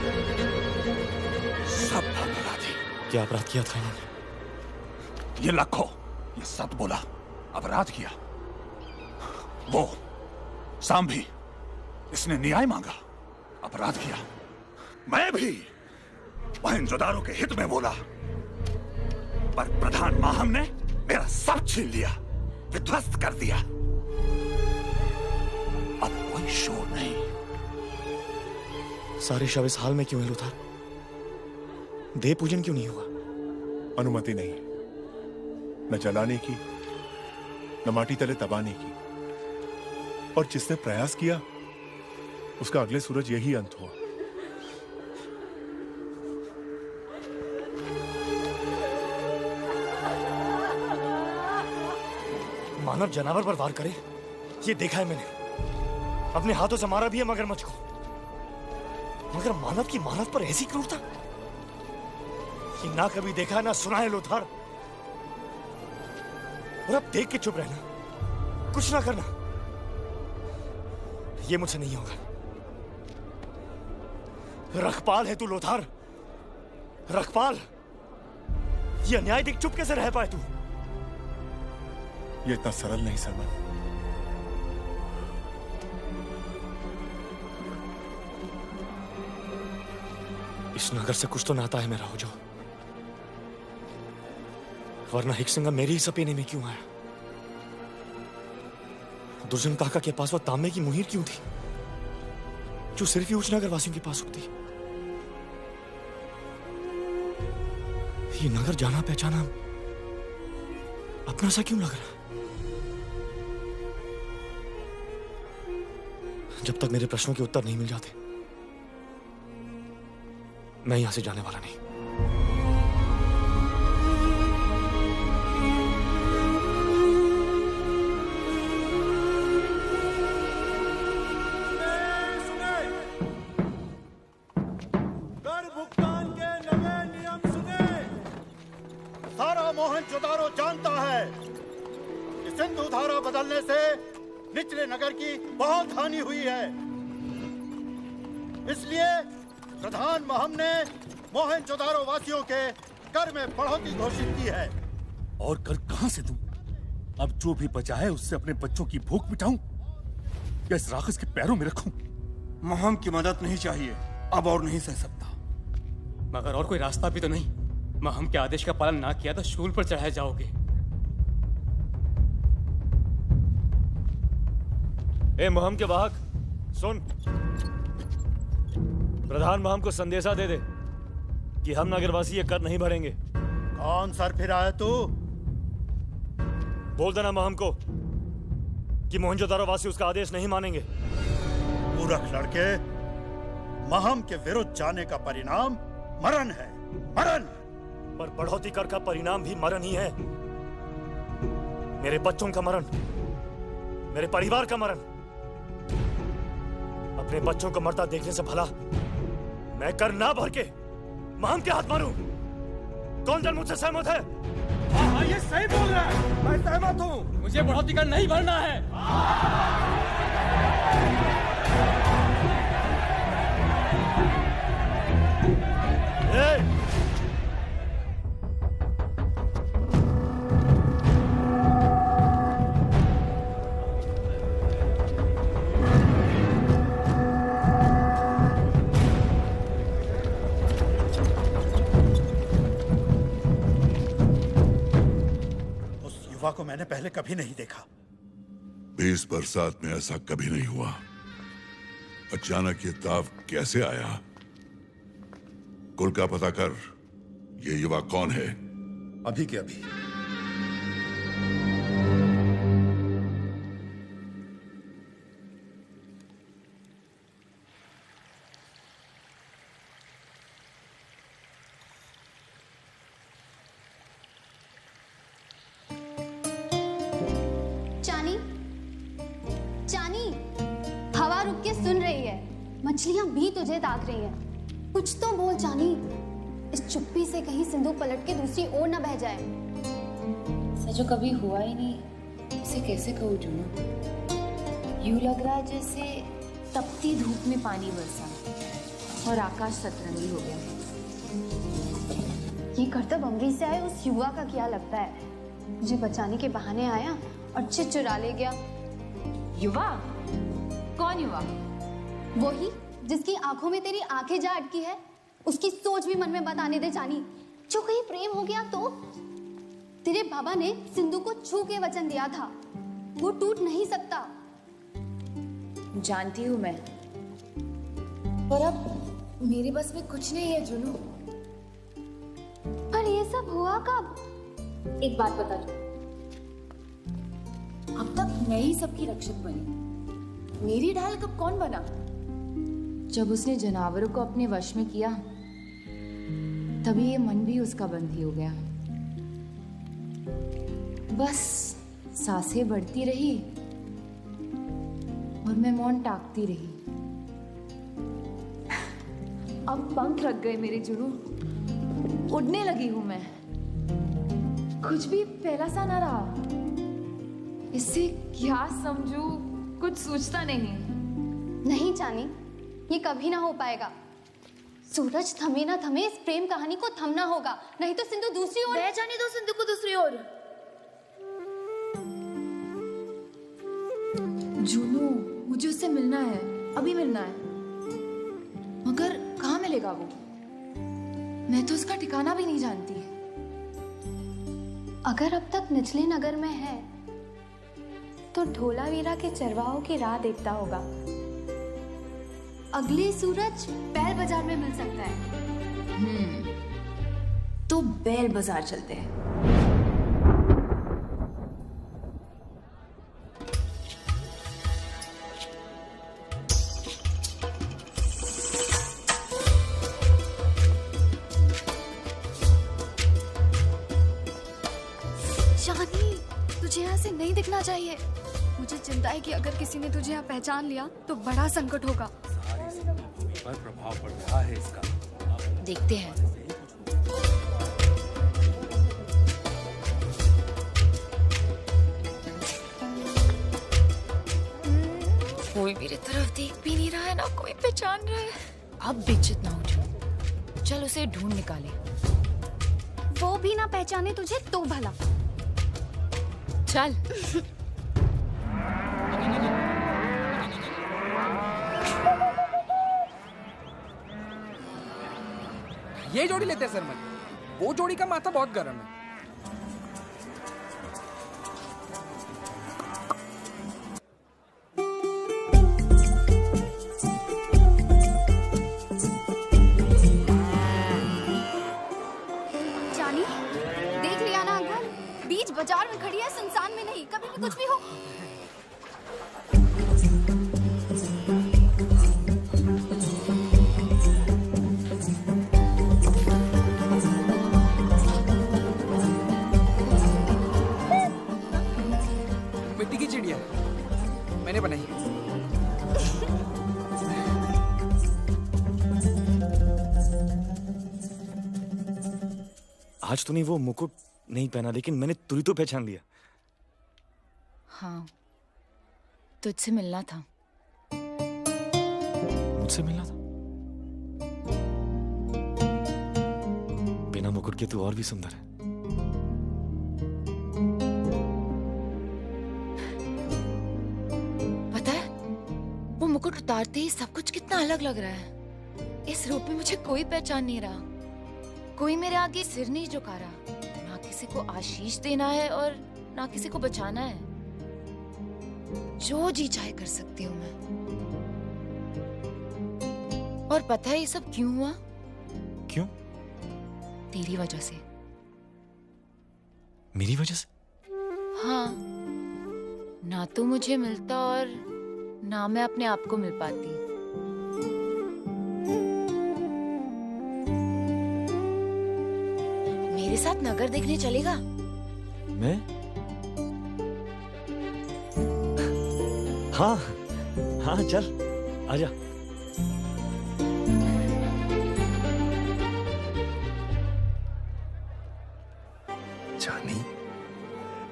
S20: सब अपराधी।
S1: क्या अपराध किया था इन्होंने?
S20: ये लखो, ये सत बोला, अपराध किया। वो सांभी, इसने न्याय मांगा, अपराध किया। मैं भी मोहनजोदारो के हित में बोला, पर प्रधान माहम ने मेरा सब छीन लिया, विध्वस्त कर दिया। अब कोई शोर नहीं।
S1: सारे शव इस हाल में क्यों है लोथार? देह पूजन क्यों नहीं हुआ?
S13: अनुमति नहीं, न जलाने की न माटी तले दबाने की। और जिसने प्रयास किया उसका अगले सूरज यही अंत हुआ।
S1: मानव जानवर पर वार करे ये देखा है मैंने, अपने हाथों से मारा भी है मगरमच्छ को, मगर मानव की मानव पर ऐसी क्रूरता ये ना कभी देखा ना सुना है लोथार। और अब देख के चुप रहना, कुछ ना करना, ये मुझसे नहीं होगा। रखपाल है तू लोथार, रखपाल। ये अन्याय देख चुप कैसे रह पाए तू?
S13: ये इतना सरल नहीं सरमन।
S1: इस नगर से कुछ तो नाता है मेरा हो जो, वरना हिक्सिंगा मेरी ही सपेने में क्यों आया? दुर्जन काका के पास वो तांबे की मुहीर क्यों थी जो सिर्फ ही उस नगर वासियों के पास होती? ये नगर जाना पहचाना अपना सा क्यों लग रहा? जब तक मेरे प्रश्नों के उत्तर नहीं मिल जाते मैं यहां से जाने वाला नहीं।
S22: कर भुगतान के नवे नियम सुने। सारा मोहनजोदारो जानता है कि सिंधु धारा बदलने से निचले नगर की बहुत हानि हुई है। इसलिए प्रधान महम ने मोहनजोदारो वासियों के कर में बढ़ोतरी घोषित की है।
S16: और कर कहां से दूं? अब जो भी बचा है उससे अपने बच्चों की भूख मिटाऊं या इस राक्षस के पैरों में रखूं?
S4: महम की मदद नहीं चाहिए, अब और नहीं सह सकता। मगर और कोई रास्ता भी तो नहीं। महम के आदेश का पालन ना किया तो शूल पर चढ़ाए जाओगे।
S1: ए महम के वाहक सुन, प्रधान महम को संदेशा दे दे कि हम नगरवासी ये कर नहीं भरेंगे।
S22: कौन सर फिरा है तू?
S1: बोल देना महम को कि मोहनजोदारो वासी उसका आदेश नहीं मानेंगे।
S22: मूर्ख लड़के, महम के विरुद्ध जाने का परिणाम मरण है, मरण।
S1: पर बढ़ोतरी कर का परिणाम भी मरण ही है। मेरे बच्चों का मरण, मेरे परिवार का मरण। अपने बच्चों को मरता देखने से भला मैं कर ना भर के महम के हाथ मारूं? कौन जन मुझसे सहमत है?
S4: हाँ, ये सही बोल रहा है। मैं सहमत हूँ। मुझे बढ़ोतरी कर नहीं भरना है।
S22: युवा को मैंने पहले कभी नहीं देखा।
S19: 20 बरसात में ऐसा कभी नहीं हुआ। अचानक ये ताव कैसे आया? कुल का पता कर, ये युवा कौन है?
S22: अभी के अभी।
S17: चानी, चानी, हवा रुक के सुन रही है। मछलियां भी तुझे ताक रही हैं। कुछ तो बोल चानी। इस चुप्पी से कहीं सिंधु पलट के दूसरी ओर न बह जाए।
S18: ऐसा जो कभी हुआ ही नहीं उसे कैसे कहूँ जुनू? यूं लग रहा है जैसे तपती धूप में पानी बरसा और आकाश सतरंगी हो गया।
S17: ये करतब अमरी से आए उस युवा का क्या लगता है? मुझे बचाने के बहाने आया और चित चुरा ले गया।
S18: युवा? कौन युवा?
S17: वही जिसकी आंखों में तेरी आंखें जा अटकी है। उसकी सोच भी मन में बताने दे जानी। जो कहीं प्रेम हो गया तो? तेरे बाबा ने सिंधु को छू के वचन दिया था, वो टूट नहीं सकता।
S18: जानती हूँ मैं, पर अब मेरे बस में कुछ नहीं है जुनू।
S17: सब हुआ कब?
S18: एक बात बता दो, अब तक मैं ही सबकी रक्षक बनी, मेरी ढाल कब कौन बना? जब उसने जानवरों को अपने वश में किया तभी ये मन भी उसका बंदी हो गया। बस सांसें बढ़ती रही और मैं मौन टाकती रही। अब पंख लग गए मेरे जुनू, उड़ने लगी हूं मैं। कुछ भी पहला सा ना रहा, इससे क्या समझू कुछ सोचता नहीं।
S17: नहीं चानी, ये कभी ना हो पाएगा। सूरज थमे ना थमे, इस प्रेम कहानी को थमना होगा, नहीं तो सिंधु दूसरी ओर।
S15: मैं जाने दो सिंधु को दूसरी ओर।
S18: जुनू, मुझे उससे मिलना है, अभी मिलना है, मगर कहाँ मिलेगा वो? मैं तो उसका ठिकाना भी नहीं जानती।
S17: अगर अब तक निचले नगर में है तो ढोलावीरा के चरवाहों की राह देखता होगा। अगले सूरज बैल बाजार में मिल सकता है।
S18: तो बैल बाजार चलते हैं।
S17: तुझे यहाँ से नहीं दिखना चाहिए। मुझे चिंता है कि अगर किसी ने तुझे यहाँ पहचान लिया तो बड़ा संकट होगा।
S16: पर प्रभाव पड़ रहा है इसका।
S18: देखते हैं। कोई मेरी तरफ देख भी नहीं रहा है, ना कोई पहचान रहा है। अब बेइज्जत ना हो जाए। चल उसे ढूंढ निकाले।
S17: वो भी ना पहचाने तुझे तो भला।
S18: चल।
S6: ये जोड़ी लेते हैं सरमन, वो जोड़ी का माथा बहुत गर्म है।
S17: जानी, देख लिया ना अंकल, बीच बाजार में खड़ी है, सुनसान में नहीं। कभी भी कुछ भी हो।
S6: मिट्टी की चिड़िया मैंने बनाई।
S1: आज तूने वो मुकुट नहीं पहना, लेकिन मैंने तुझे तो पहचान लिया।
S18: हाँ, तुझसे मिलना था।
S1: मुझसे मिलना था? बिना मुकुट के तू और भी सुंदर है।
S18: पता है, वो मुकुट उतारते ही सब कुछ कितना अलग लग रहा है। इस रूप में मुझे कोई पहचान नहीं रहा, कोई मेरे आगे सिर नहीं झुका रहा। ना किसी को आशीष देना है और ना किसी को बचाना है। जो जी चाहे कर सकती हूँ मैं। और पता है ये सब क्यों हुआ?
S1: क्यों?
S18: तेरी वजह से।
S1: मेरी वजह से?
S18: हाँ, ना तू मुझे मिलता और ना मैं अपने आप को मिल पाती। मेरे साथ नगर देखने चलेगा?
S1: मैं? हाँ हाँ, चल आजा।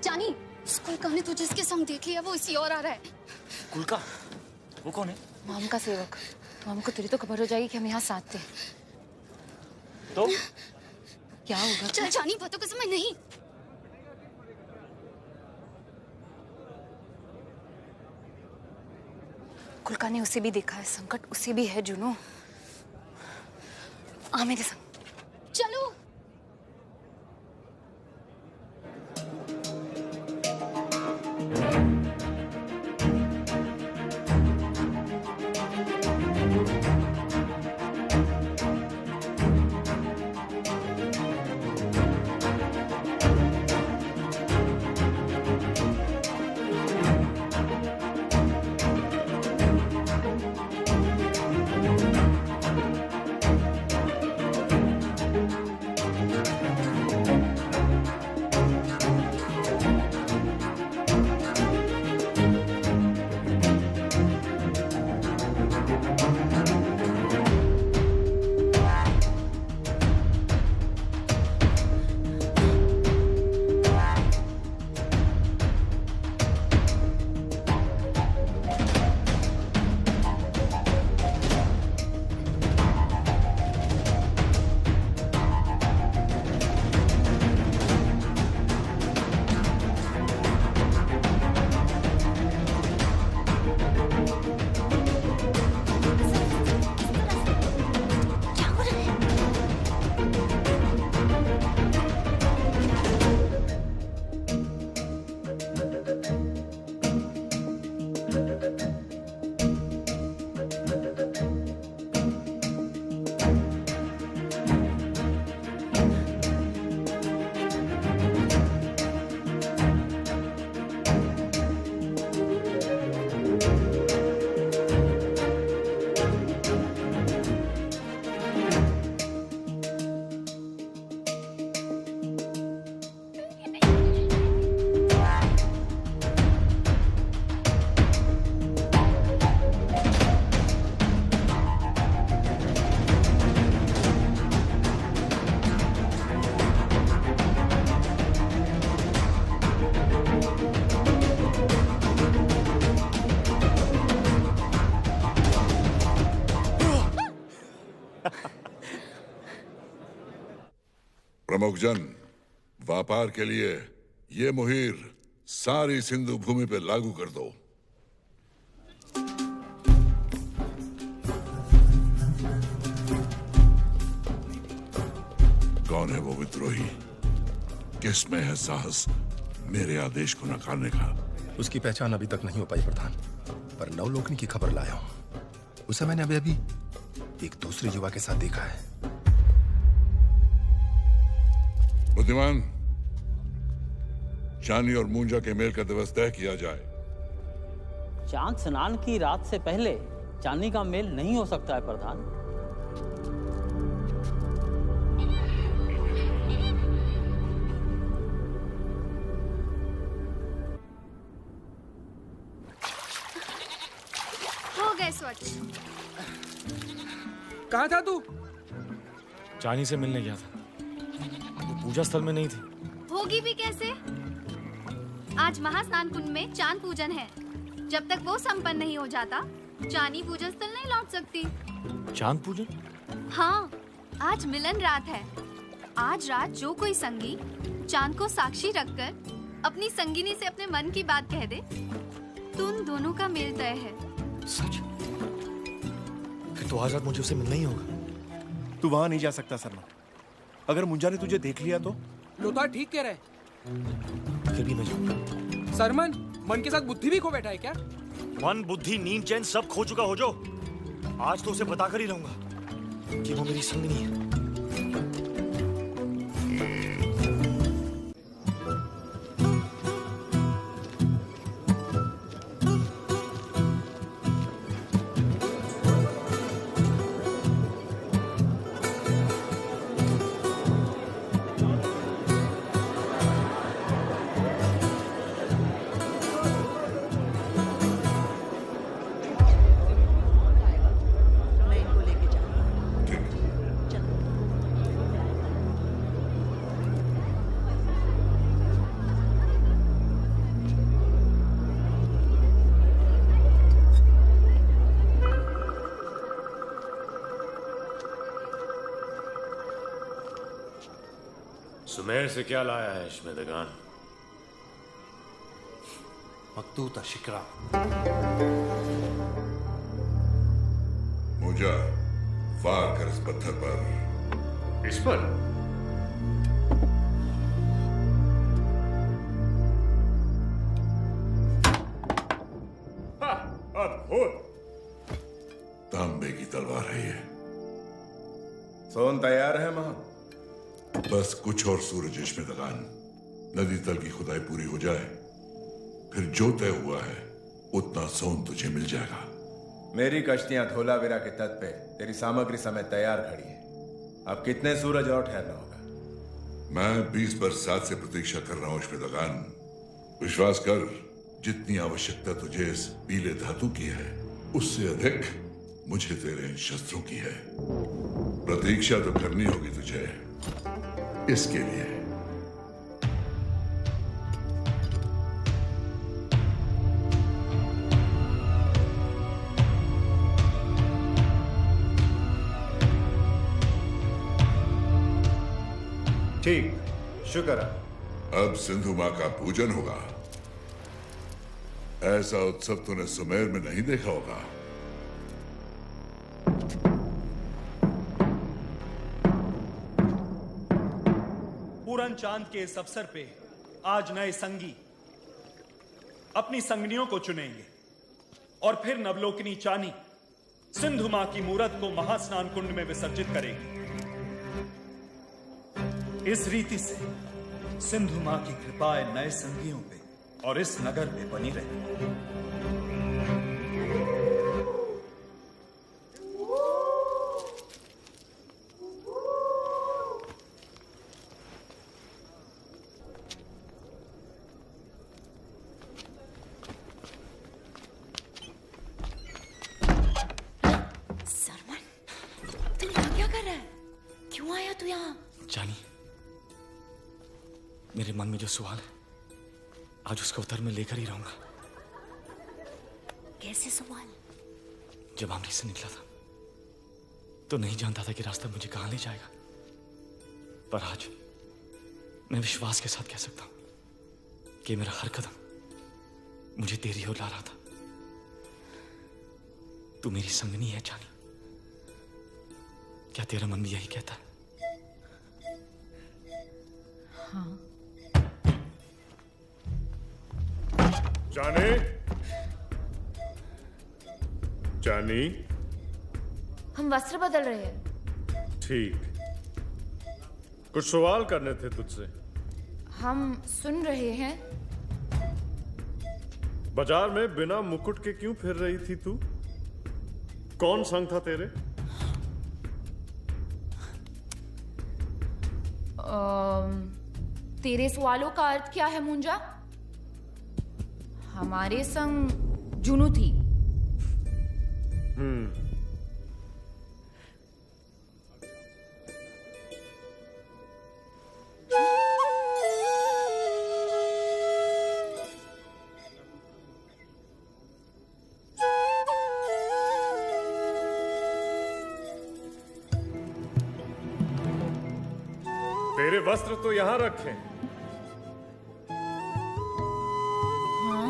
S17: जानी, स्कूल का ने तुझे इसके संग देख लिया, वो इसी और आ रहा है।
S1: कुल का? वो कौन है?
S18: माम का सेवक। माम को तेरी तो खबर हो जाएगी कि हम यहाँ साथ थे।
S1: तो
S18: क्या होगा?
S17: चल जानी, बातों का समय नहीं।
S18: कुलका ने उसे भी देखा है, संकट उसे भी है। जुनू, आ मेरे संग।
S17: चलो।
S19: प्रमुख जन, व्यापार के लिए ये मुहिर सारी सिंधु भूमि पे लागू कर दो। कौन है वो विद्रोही? किसमें है साहस मेरे आदेश को नकारने का?
S3: उसकी पहचान अभी तक नहीं हो पाई प्रधान, पर नवलोकनी की खबर लाया हूं। उसे मैंने अभी एक दूसरे युवा के साथ देखा है।
S19: बुद्धिमान, चानी और मूंजा के मेल का दिवस तय किया जाए।
S5: चांद स्नान की रात से पहले चांदी का मेल नहीं हो सकता है प्रधान।
S17: हो गए स्वच्छ।
S6: कहाँ था तू?
S1: चानी से मिलने गया था, वो पूजा स्थल में नहीं थी।
S17: होगी भी कैसे? आज महास्नान कुंड में चांद पूजन है। जब तक वो संपन्न नहीं हो जाता, चानी पूजन स्थल नहीं लौट सकती।
S1: चांद पूजन?
S17: हाँ, आज मिलन रात है। आज रात जो कोई संगी चांद को साक्षी रखकर अपनी संगिनी से अपने मन की बात कह दे, तो उन दोनों का मेल तय है।
S1: सच? फिर तो आज रात मुझे उससे मिलना ही होगा।
S13: तू वहां नहीं जा सकता शर्मा। अगर मुंजा ने तुझे देख लिया तो?
S6: लोथार ठीक कह रहे हैं।
S1: फिर भी मैं जाऊंगा।
S6: सरमन, मन के साथ बुद्धि भी खो बैठा है क्या?
S1: मन, बुद्धि, नींद, चैन सब खो चुका हो जो। आज तो उसे बताकर ही रहूंगा कि वो मेरी संगनी है।
S10: सुमेर से क्या लाया है श्वेतगान?
S20: मकतूत शिकरा।
S19: मूंजा, वार कर इस पत्थर पर।
S10: इस पर?
S19: अद्भुत! तांबे की तलवार है ये।
S9: सोन तैयार है मां?
S19: बस कुछ और सूरज श्वेतगान। नदी तल की खुदाई पूरी हो जाए, फिर जो तय हुआ है उतना सोन तुझे मिल जाएगा।
S9: मेरी कश्तियां धोलावीरा के तट पे तेरी सामग्री समेत तैयार खड़ी है। अब कितने सूरज और ठहरना होगा?
S19: मैं 20 बरसात से प्रतीक्षा कर रहा हूं श्वेतगान। विश्वास कर, जितनी आवश्यकता तुझे इस पीले धातु की है, उससे अधिक मुझे तेरे इन शस्त्रों की है। प्रतीक्षा तो करनी होगी तुझे इसके लिए।
S9: ठीक, शुक्र।
S19: अब सिंधु मां का पूजन होगा। ऐसा उत्सव तूने सुमेर में नहीं देखा होगा।
S23: पूरन चांद के इस अवसर पे आज नए संगी अपनी संगनियों को चुनेंगे और फिर नवलोकिनी चानी सिंधु मां की मूरत को महास्नान कुंड में विसर्जित करेगी। इस रीति से सिंधु मां की कृपाएं नए संगियों पे और इस नगर पे बनी रहे।
S1: मेरे मन में जो सवाल है, आज उसका उत्तर मैं लेकर ही रहूंगा।
S18: कैसे सवाल?
S1: जब अमृत से निकला था, तो नहीं जानता था कि रास्ता मुझे कहां ले जाएगा, पर आज मैं विश्वास के साथ कह सकता हूं कि मेरा हर कदम मुझे तेरी ओर ला रहा था। तू मेरी संगनी है जानी, क्या तेरा मन भी यही कहता है?
S18: हाँ।
S10: जाने, जानी,
S18: हम वस्त्र बदल रहे हैं।
S10: ठीक, कुछ सवाल करने थे तुझसे।
S18: हम सुन रहे हैं।
S10: बाजार में बिना मुकुट के क्यों फिर रही थी तू? कौन संग था तेरे?
S18: तेरे सवालों का अर्थ क्या है मुंजा? हमारे संग जुनू थी।
S10: तेरे वस्त्र तो यहां रखे।
S18: हाँ?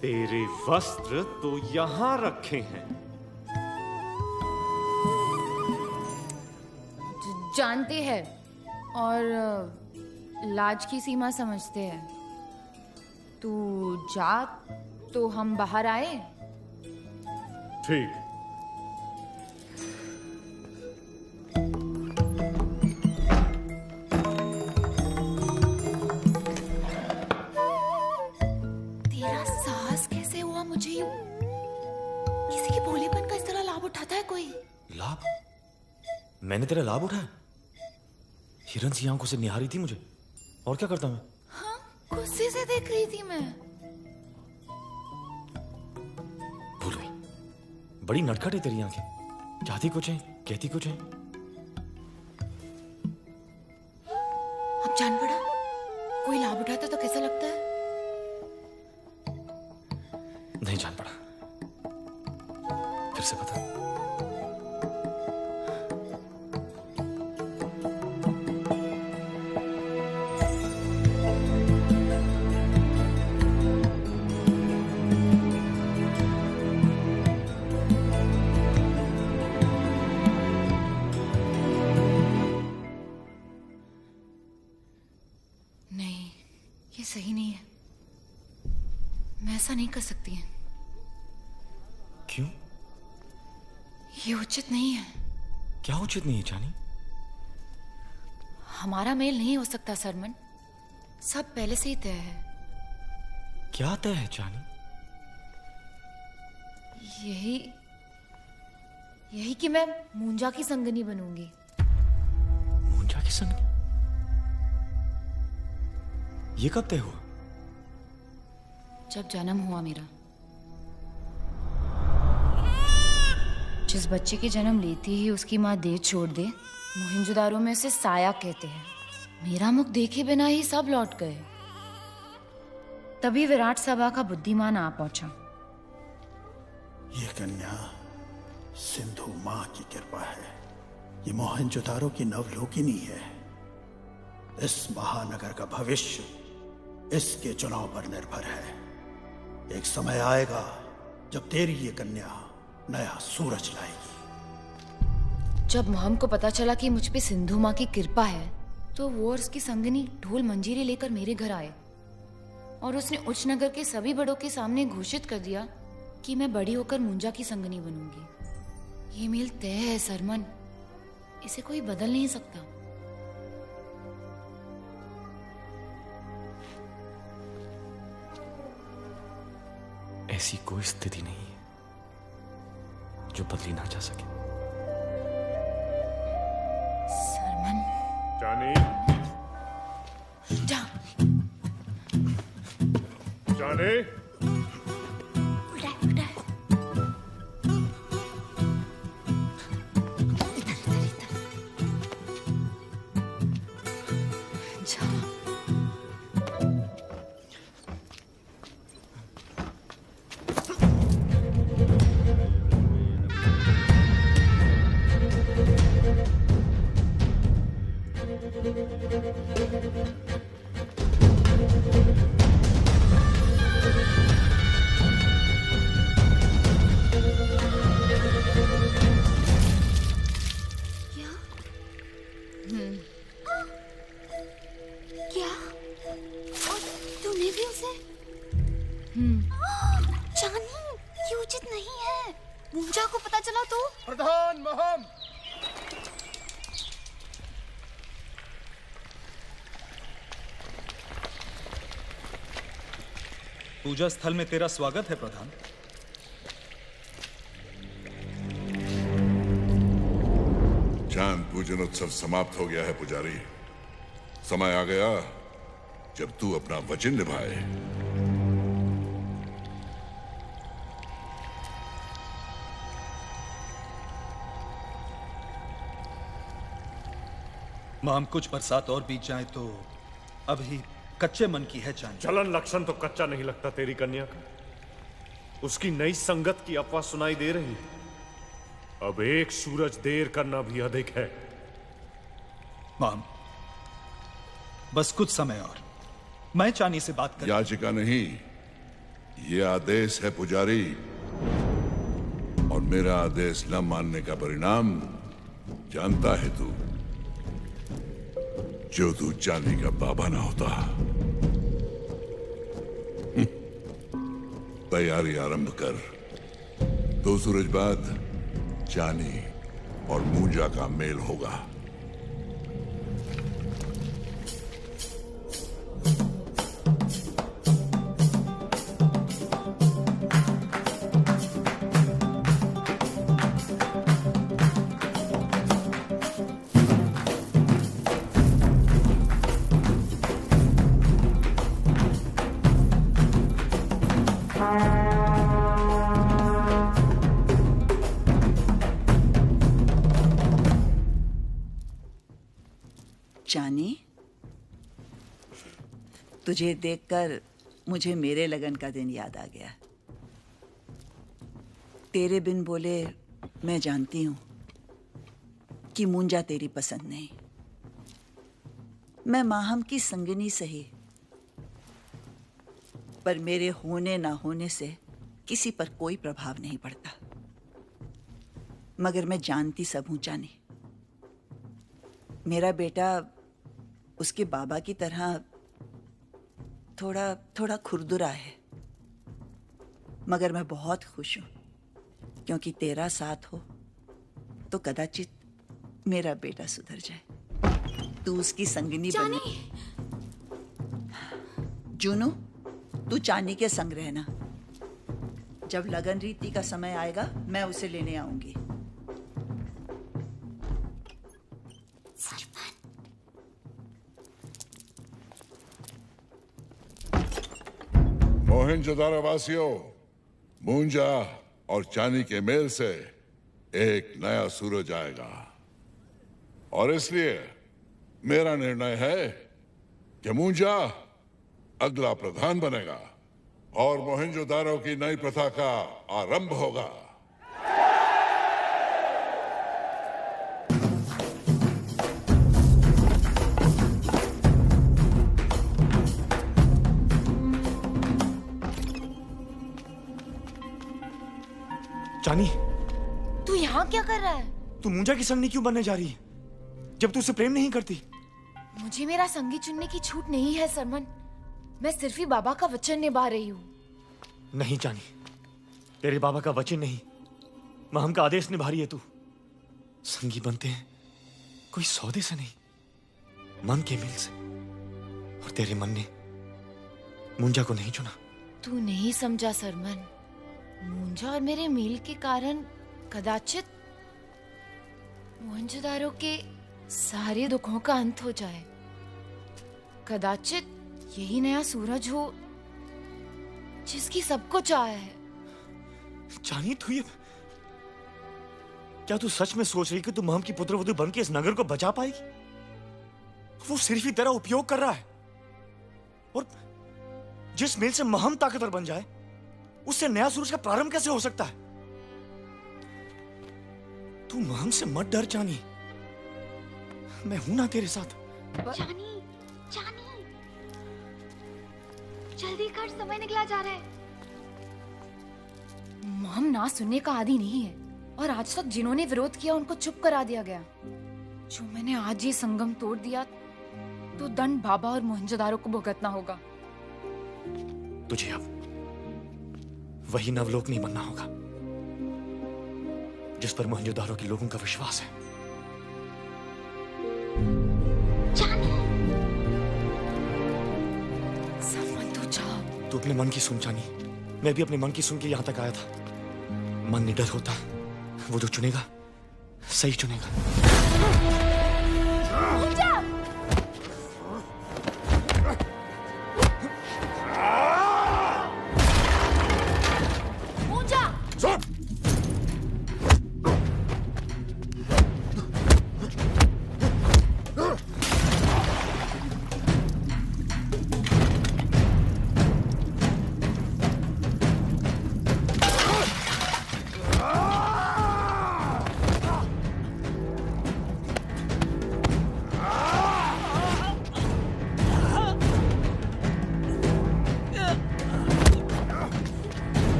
S10: तेरे वस्त्र तो यहां रखे हैं।
S18: जानते हैं और लाज की सीमा समझते हैं। तू जा तो हम बाहर आए।
S10: ठीक।
S18: तेरा साहस कैसे हुआ मुझे यूं? किसी के भोलेपन का इस तरह लाभ उठाता है कोई?
S1: लाभ? मैंने तेरा लाभ उठाया? हिरन सी आंखों से निहारी थी मुझे, और क्या करता मैं?
S18: हाँ, गुस्से से देख रही थी मैं।
S1: भूल गई, बड़ी नटखट है तेरी आंखें, चाहती कुछ है कहती कुछ है।
S18: अब जान पड़ा कोई लाभ उठाता तो कैसा लगता है?
S1: नहीं जान पड़ा, फिर से बता।
S18: नहीं, ये सही नहीं है। मैं ऐसा नहीं कर सकती।
S1: क्यों?
S18: ये उचित नहीं है।
S1: क्या उचित नहीं है जानी?
S18: हमारा मेल नहीं हो सकता सरमन, सब पहले से ही तय है।
S1: क्या तय है जानी?
S18: यही कि मैं मुंजा की संगनी बनूंगी।
S1: मुंजा की संगनी? ये कब तय हुआ?
S18: जब जन्म हुआ मेरा। जिस बच्चे के जन्म लेते ही उसकी माँ देह छोड़ दे, मोहिंजोदारो में उसे साया कहते हैं। मेरा मुख देखे बिना ही सब लौट गए। तभी विराट सभा का बुद्धिमान आ पहुंचा।
S20: ये कन्या सिंधु माँ की कृपा है। ये मोहनजोदारो की नवलोकिनी है। इस महानगर का भविष्य इसके चुनाव पर निर्भर है। एक समय आएगा जब तेरी ये कन्या नया सूरज लाएगी।
S18: जब मोहम को पता चला कि मुझ पे सिंधु माँ की कृपा है, तो वो और उसकी संगनी ढोल मंजीरे लेकर मेरे घर आए और उसने उच्च नगर के सभी बड़ों के सामने घोषित कर दिया कि मैं बड़ी होकर मुंजा की संगनी बनूंगी। ये मेल तय है सरमन, इसे कोई बदल नहीं सकता।
S1: ऐसी कोई स्थिति नहीं है जो बदली ना जा सके।
S18: सरमन।
S10: जानी,
S18: जा।
S10: जाने,
S17: क्या? और तूने भी उसे? जानी, ये उचित नहीं है। मुंजा को पता चला तो?
S13: प्रधान महम।
S23: पूजा स्थल में तेरा स्वागत है प्रधान।
S19: चांद पूजन उत्सव समाप्त हो गया है पुजारी। समय आ गया जब तू अपना वचन निभाए।
S23: माम कुछ बरसात और बीत जाए तो अभी कच्चे मन की है चांद।
S10: चलन लक्षण तो कच्चा नहीं लगता तेरी कन्या का। उसकी नई संगत की अफवाह सुनाई दे रही है। अब एक सूरज देर करना भी अधिक है।
S23: माम बस कुछ समय और मैं चानी से बात कर।
S19: याचिका नहीं, ये आदेश है पुजारी। और मेरा आदेश न मानने का परिणाम जानता है तू। जो तू चांदी का बाबा ना होता। तैयारी आरंभ कर। 2 सूरज बाद चानी और मूंजा का मेल होगा।
S7: चानी, तुझे देखकर मुझे मेरे लगन का दिन याद आ गया। तेरे बिन बोले मैं जानती हूं कि मुंजा तेरी पसंद नहीं। मैं माहम की संगनी सही, पर मेरे होने ना होने से किसी पर कोई प्रभाव नहीं पड़ता। मगर मैं जानती सब हूं चानी। मेरा बेटा उसके बाबा की तरह थोड़ा खुरदुरा है। मगर मैं बहुत खुश हूं क्योंकि तेरा साथ हो तो कदाचित मेरा बेटा सुधर जाए। तू उसकी संगिनी बने। जूनू, तू चानी के संग रहना। जब लगन रीति का समय आएगा मैं उसे लेने आऊंगी।
S19: मोहनजोदारो वासियों, मूंजा और चानी के मेल से एक नया सूरज आएगा। और इसलिए मेरा निर्णय है कि मूंजा अगला प्रधान बनेगा और मोहनजोदारो की नई प्रथा का आरंभ होगा।
S1: चानी,
S15: तू यहाँ क्या कर रहा है?
S1: तू मूंजा की संगनी क्यों बनने जा रही है जब तू उसे प्रेम नहीं करती?
S15: मुझे मेरा संगी चुनने की छूट नहीं है सरमन। मैं सिर्फ ही बाबा का वचन निभा रही हूँ।
S1: नहीं चानी, तेरे बाबा का वचन नहीं, महम का आदेश निभा रही है तू। संगी बनते हैं कोई सौदे से नहीं, मन के मेल से। और तेरे मन ने मूंजा को नहीं चुना।
S15: तू नहीं समझा सरमन। मूंजा और मेरे मेल के कारण कदाचित मोहनजोदारो के सारे दुखों का अंत हो जाए। कदाचित यही नया सूरज हो जिसकी सबको चाह है।
S1: चानी, तू ये क्या तू सच में सोच रही कि तू महम की पुत्रवधू बनके इस नगर को बचा पाएगी? वो सिर्फ ही तेरा उपयोग कर रहा है। और जिस मेल से महम ताकतवर बन जाए उससे नया सूरज का प्रारंभ कैसे हो सकता है? तू महम से मत डर चानी, मैं हूं ना तेरे साथ।
S17: जानी, जानी, जल्दी कर, समय निकला जा रहा है।
S18: मॉम ना सुनने का आदी नहीं है और आज तक जिन्होंने विरोध किया उनको चुप करा दिया गया। जो मैंने आज ये संगम तोड़ दिया तो दंड बाबा और मोहनजोदारो को भुगतना होगा।
S1: तुझे अब वही नवलोक नहीं बनना होगा जिस पर मोहनजोदारो के लोगों का विश्वास है। तू अपने मन की सुन जानी, मैं भी अपने मन की सुन के यहां तक आया था। मन निडर होता है, वो जो चुनेगा सही चुनेगा।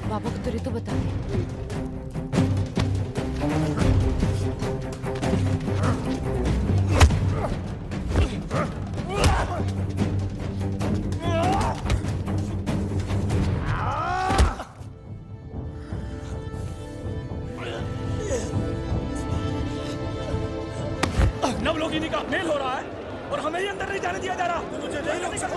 S18: बाबा को तुरे तो बता दे।
S2: नवलोकिनी का मेल हो रहा है और हमें ही अंदर नहीं जाने दिया जा रहा। मुझे नहीं रोक सकता।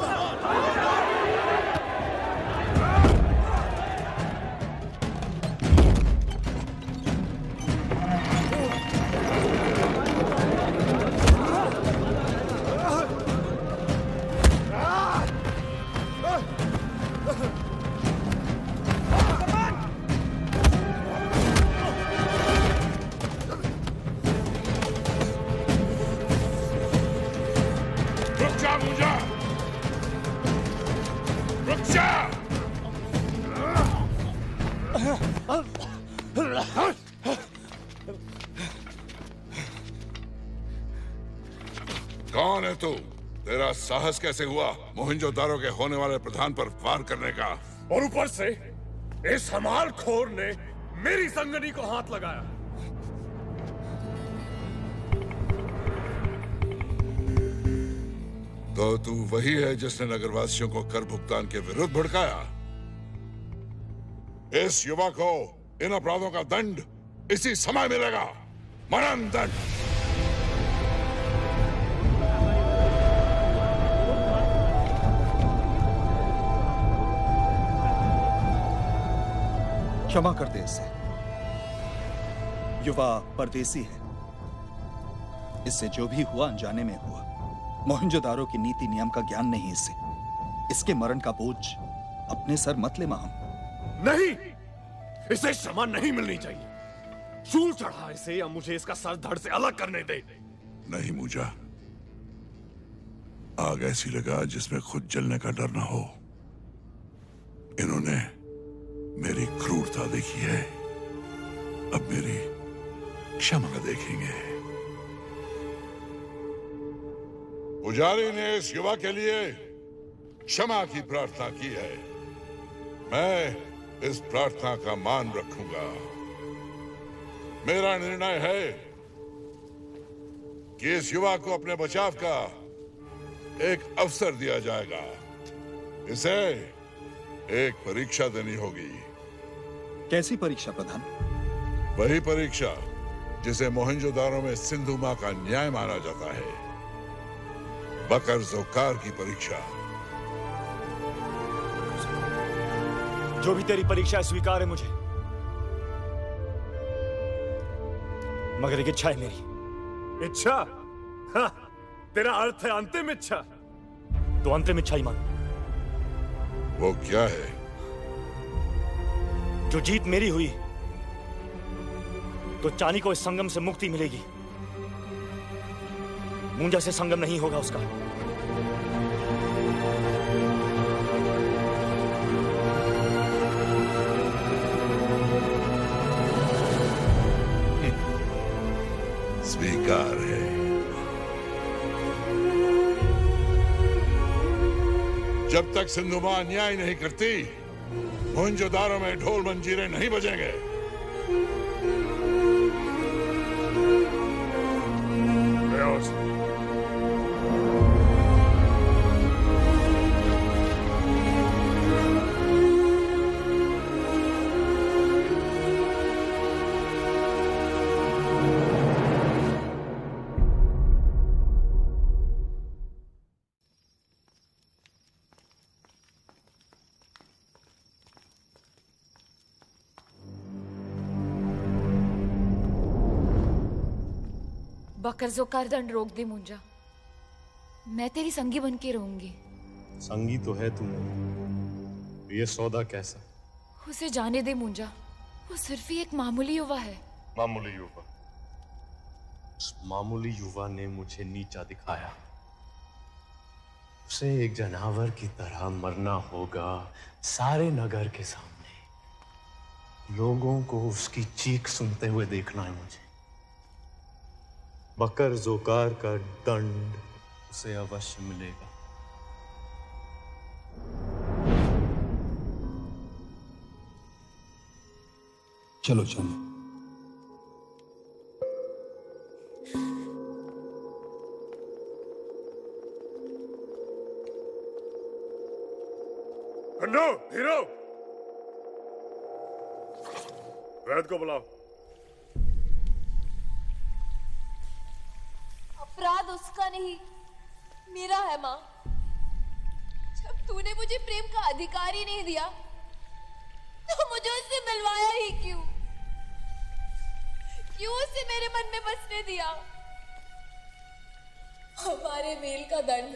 S19: कौन है तू? तेरा साहस कैसे हुआ मोहनजोदारो के होने वाले प्रधान पर वार करने का?
S10: और ऊपर से इस हमालखोर ने मेरी संगनी को हाथ लगाया।
S19: तो तू वही है जिसने नगरवासियों को कर भुगतान के विरुद्ध भड़काया। इस युवा को इन अपराधों का दंड इसी समय मिलेगा, मरण दंड।
S8: क्षमा कर दे इसे। युवा परदेसी है, इससे जो भी हुआ अनजाने में हुआ। मोहनजोदारो की नीति नियम का ज्ञान नहीं इसे। इसके मरण का बोझ अपने सर मत ले माम।
S10: नहीं, इसे क्षमा नहीं मिलनी चाहिए। शूल चढ़ा इसे या मुझे इसका सर धड़ से अलग करने दे।
S19: नहीं मूजा, आग ऐसी लगा जिसमें खुद जलने का डर ना हो। इन्होंने मेरी क्रूरता देखी है, अब मेरी क्षमा देखेंगे। पुजारी ने इस युवा के लिए क्षमा की प्रार्थना की है। मैं इस प्रार्थना का मान रखूंगा। मेरा निर्णय है कि इस युवा को अपने बचाव का एक अवसर दिया जाएगा। इसे एक परीक्षा देनी होगी।
S8: कैसी परीक्षा प्रधान?
S19: वही परीक्षा जिसे मोहनजोदारो में सिंधु मां का न्याय माना जाता है, बकर ज़ोकार की परीक्षा।
S1: जो भी तेरी परीक्षा स्वीकार है मुझे, मगर एक इच्छा है मेरी।
S10: इच्छा? हाँ, तेरा अर्थ है अंतिम इच्छा।
S1: तो अंतिम इच्छा ही मान।
S19: वो क्या है?
S1: जो जीत मेरी हुई तो चानी को इस संगम से मुक्ति मिलेगी। मुंजा से संगम नहीं होगा उसका।
S19: स्वीकार है। जब तक सिंधु मां न्याय नहीं करती, मोहनजोदारो में ढोल मंजीरे नहीं बजेंगे।
S18: बकरजोकार दंड रोक दे मुंजा। मैं तेरी संगी बन के रहूंगी।
S10: संगी तो है तू, ये सौदा कैसा?
S18: उसे जाने दे मुंजा, वो सिर्फ ही एक मामूली युवा है।
S10: मामूली युवा? उस मामूली युवा ने मुझे नीचा दिखाया। उसे एक जानवर की तरह मरना होगा सारे नगर के सामने। लोगों को उसकी चीख सुनते हुए देखना है मुझे। बकर जोकार का दंड उसे अवश्य मिलेगा।
S8: चलो चलो।
S10: खंडो, हीरो, वैद को बुलाओ।
S15: अपराध उसका नहीं, मेरा है माँ। जब तूने मुझे प्रेम का अधिकार ही नहीं दिया, तो मुझे उससे मिलवाया ही क्यों? क्यों उसे मेरे मन में बसने दिया? हमारे मेल का दंड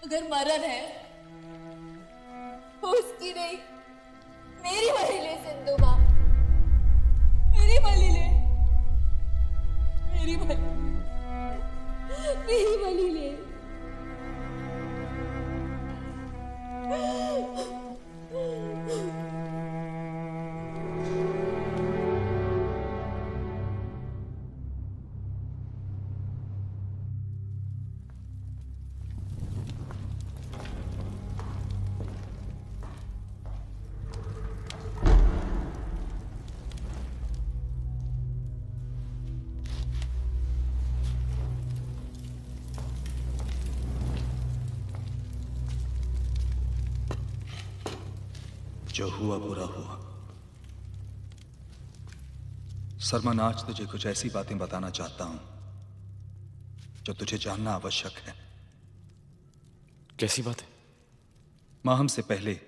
S15: अगर मरण है, तो उसकी नहीं, मेरी बलि ले सिंधु माँ, मेरी बलि ले, मेरी बलि ले।
S8: जो हुआ बुरा हुआ। सरमन, आज तुझे कुछ ऐसी बातें बताना चाहता हूं जो तुझे जानना आवश्यक है।
S1: कैसी बात है?
S8: माहम से पहले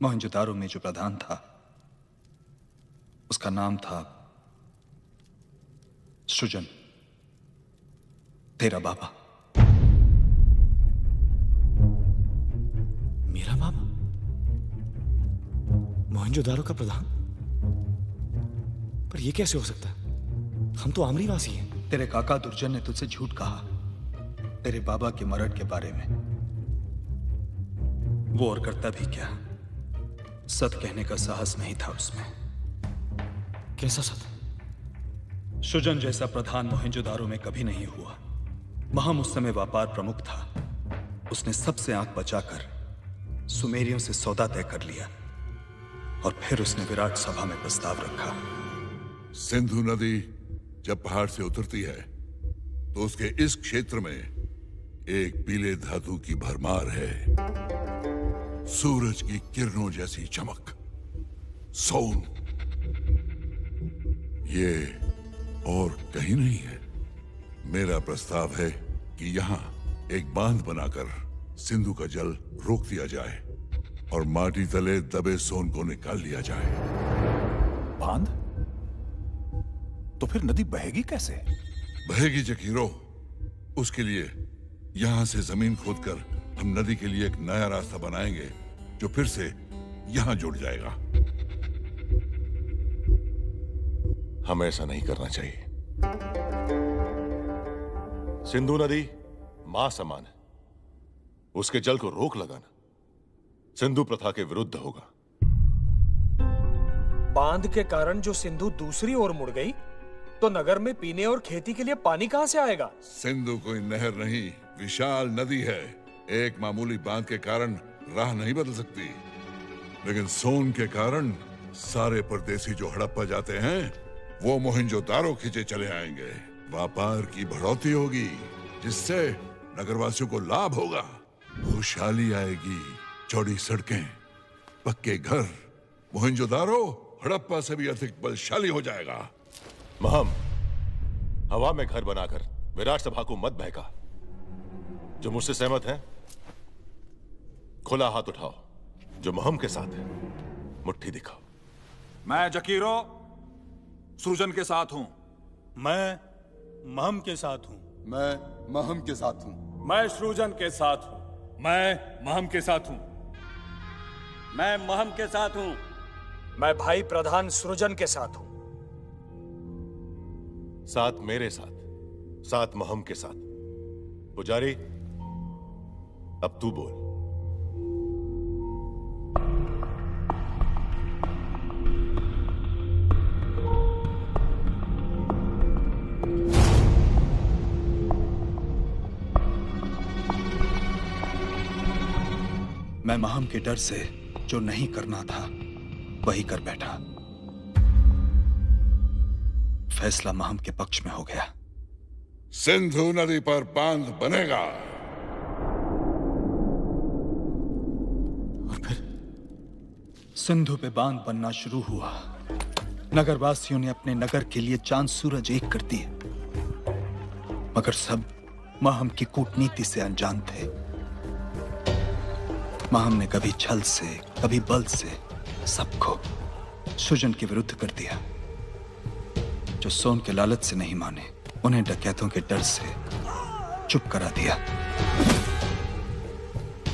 S8: मोहनजोदारो में जो प्रधान था, उसका नाम था सृजन, तेरा बाबा।
S1: मेरा बाबा मोहनजोदारो का प्रधान? पर यह कैसे हो सकता है? हम तो आमरीवासी हैं।
S8: तेरे काका दुर्जन ने तुझसे झूठ कहा तेरे बाबा के मरण के बारे में। वो और करता भी क्या, सत कहने का साहस नहीं था उसमें।
S1: कैसा सत?
S8: सृजन जैसा प्रधान मोहनजोदारो में कभी नहीं हुआ। महम उस समय व्यापार प्रमुख था। उसने सबसे आंख बचाकर सुमेरियों से सौदा तय कर लिया और फिर उसने विराट सभा में प्रस्ताव रखा।
S19: सिंधु नदी जब पहाड़ से उतरती है तो उसके इस क्षेत्र में एक पीले धातु की भरमार है। सूरज की किरणों जैसी चमक, सोन। ये और कहीं नहीं है। मेरा प्रस्ताव है कि यहां एक बांध बनाकर सिंधु का जल रोक दिया जाए और माटी तले दबे सोन को निकाल लिया जाए।
S20: बांध? तो फिर नदी बहेगी कैसे?
S19: बहेगी जकीरो। उसके लिए यहां से जमीन खोदकर हम नदी के लिए एक नया रास्ता बनाएंगे जो फिर से यहां जुड़ जाएगा।
S11: हमें ऐसा नहीं करना चाहिए। सिंधु नदी मां समान है, उसके जल को रोक लगाना सिंधु प्रथा के विरुद्ध होगा।
S2: बांध के कारण जो सिंधु दूसरी ओर मुड़ गई तो नगर में पीने और खेती के लिए पानी कहां से आएगा?
S19: सिंधु कोई नहर नहीं, विशाल नदी है। एक मामूली बांध के कारण राह नहीं बदल सकती, लेकिन सोन के कारण सारे परदेसी जो हड़प्पा जाते हैं वो मोहनजोदारो खींचे चले आएंगे। व्यापार की बढ़ोतरी होगी जिससे नगरवासियों को लाभ होगा, खुशहाली आएगी, चौड़ी सड़कें, पक्के घर। मोहनजोदारो हड़प्पा से भी अधिक बलशाली हो जाएगा।
S11: महम, हवा में घर बनाकर विराट सभा को मत बहका। जो मुझसे सहमत हैं, खुला हाथ उठाओ। जो महम के साथ है, मुट्ठी दिखाओ।
S23: मैं जकीरो सृजन के साथ हूं।
S16: मैं महम के साथ हूं।
S12: मैं महम के साथ हूं।
S23: मैं सृजन के साथ हूं।
S16: मैं महम के साथ हूं।
S23: मैं महम के साथ हूं। मैं भाई प्रधान सृजन के साथ हूं।
S11: साथ मेरे साथ, साथ महम के साथ। पुजारी, अब तू बोल।
S8: मैं महम के डर से जो नहीं करना था वही कर बैठा। फैसला महम के पक्ष में हो गया।
S19: सिंधु नदी पर बांध बनेगा।
S8: और फिर सिंधु पे बांध बनना शुरू हुआ। नगरवासियों ने अपने नगर के लिए चांद सूरज एक कर दिए, मगर सब महम की कूटनीति से अनजान थे। महम ने कभी छल से, कभी बल से सबको सृजन के विरुद्ध कर दिया। जो सोन के लालच से नहीं माने, उन्हें डकैतों के डर से चुप करा दिया।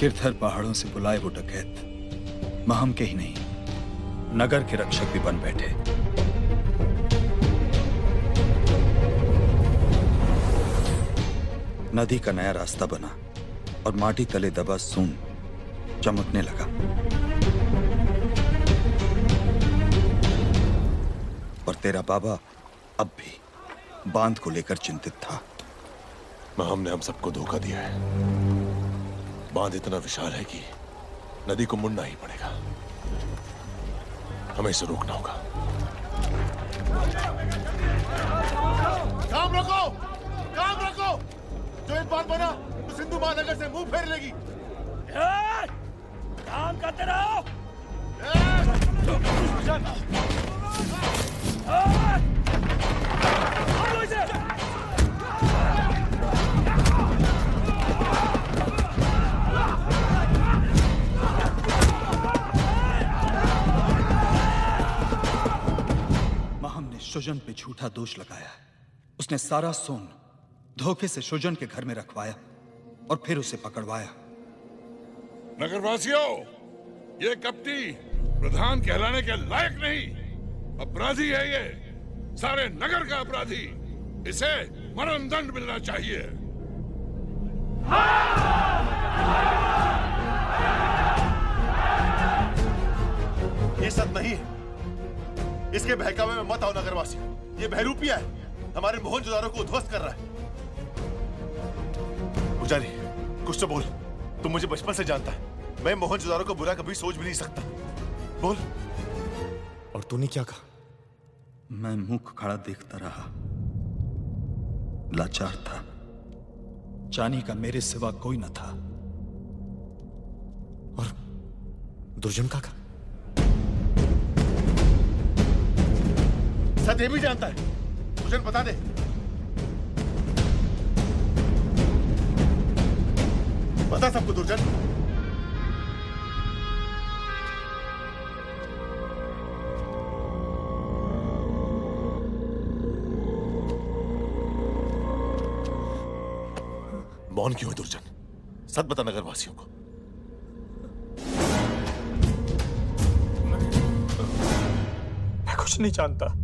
S8: गिरधर पहाड़ों से बुलाए वो डकैत महम के ही नहीं, नगर के रक्षक भी बन बैठे। नदी का नया रास्ता बना और माटी तले दबा सोन चमकने लगा। और तेरा बाबा अब भी बांध को लेकर चिंतित था।
S11: महम ने हम सबको धोखा दिया है। बांध इतना विशाल है कि नदी को मुड़ना ही पड़ेगा। हमें इसे रोकना होगा।
S22: काम रखो, काम रखो। जो एक बात बना तो सिंधु महानगर से मुंह फेर लेगी।
S2: काम करते रहो।
S8: महम ने सृजन पे झूठा दोष लगाया। उसने सारा सोन धोखे से सृजन के घर में रखवाया और फिर उसे पकड़वाया।
S19: नगरवासियों, ये कपटी प्रधान कहलाने के लायक नहीं, अपराधी है ये, सारे नगर का अपराधी। इसे मरण दंड मिलना चाहिए।
S22: ये सब नहीं है। इसके बहकावे में मत आओ नगरवासी। ये बहरूपिया है, हमारे मोहनजोदारो को उद्ध्वस्त कर रहा है। पुजारी, कुछ तो बोल। तुम मुझे बचपन से जानता है, मैं मोहनजोदारो को बुरा कभी सोच भी नहीं सकता। बोल।
S1: और तूने क्या कहा?
S8: मैं मुंह खड़ा देखता रहा, लाचार था। जानी का मेरे सिवा कोई न था।
S1: और दुर्जन काका?
S22: सत्य भी जानता है। मुझे बता दे। बता सबको दुर्जन।
S11: मौन क्यों है दुर्जन? सच बता नगरवासियों को।
S1: मैं कुछ नहीं जानता।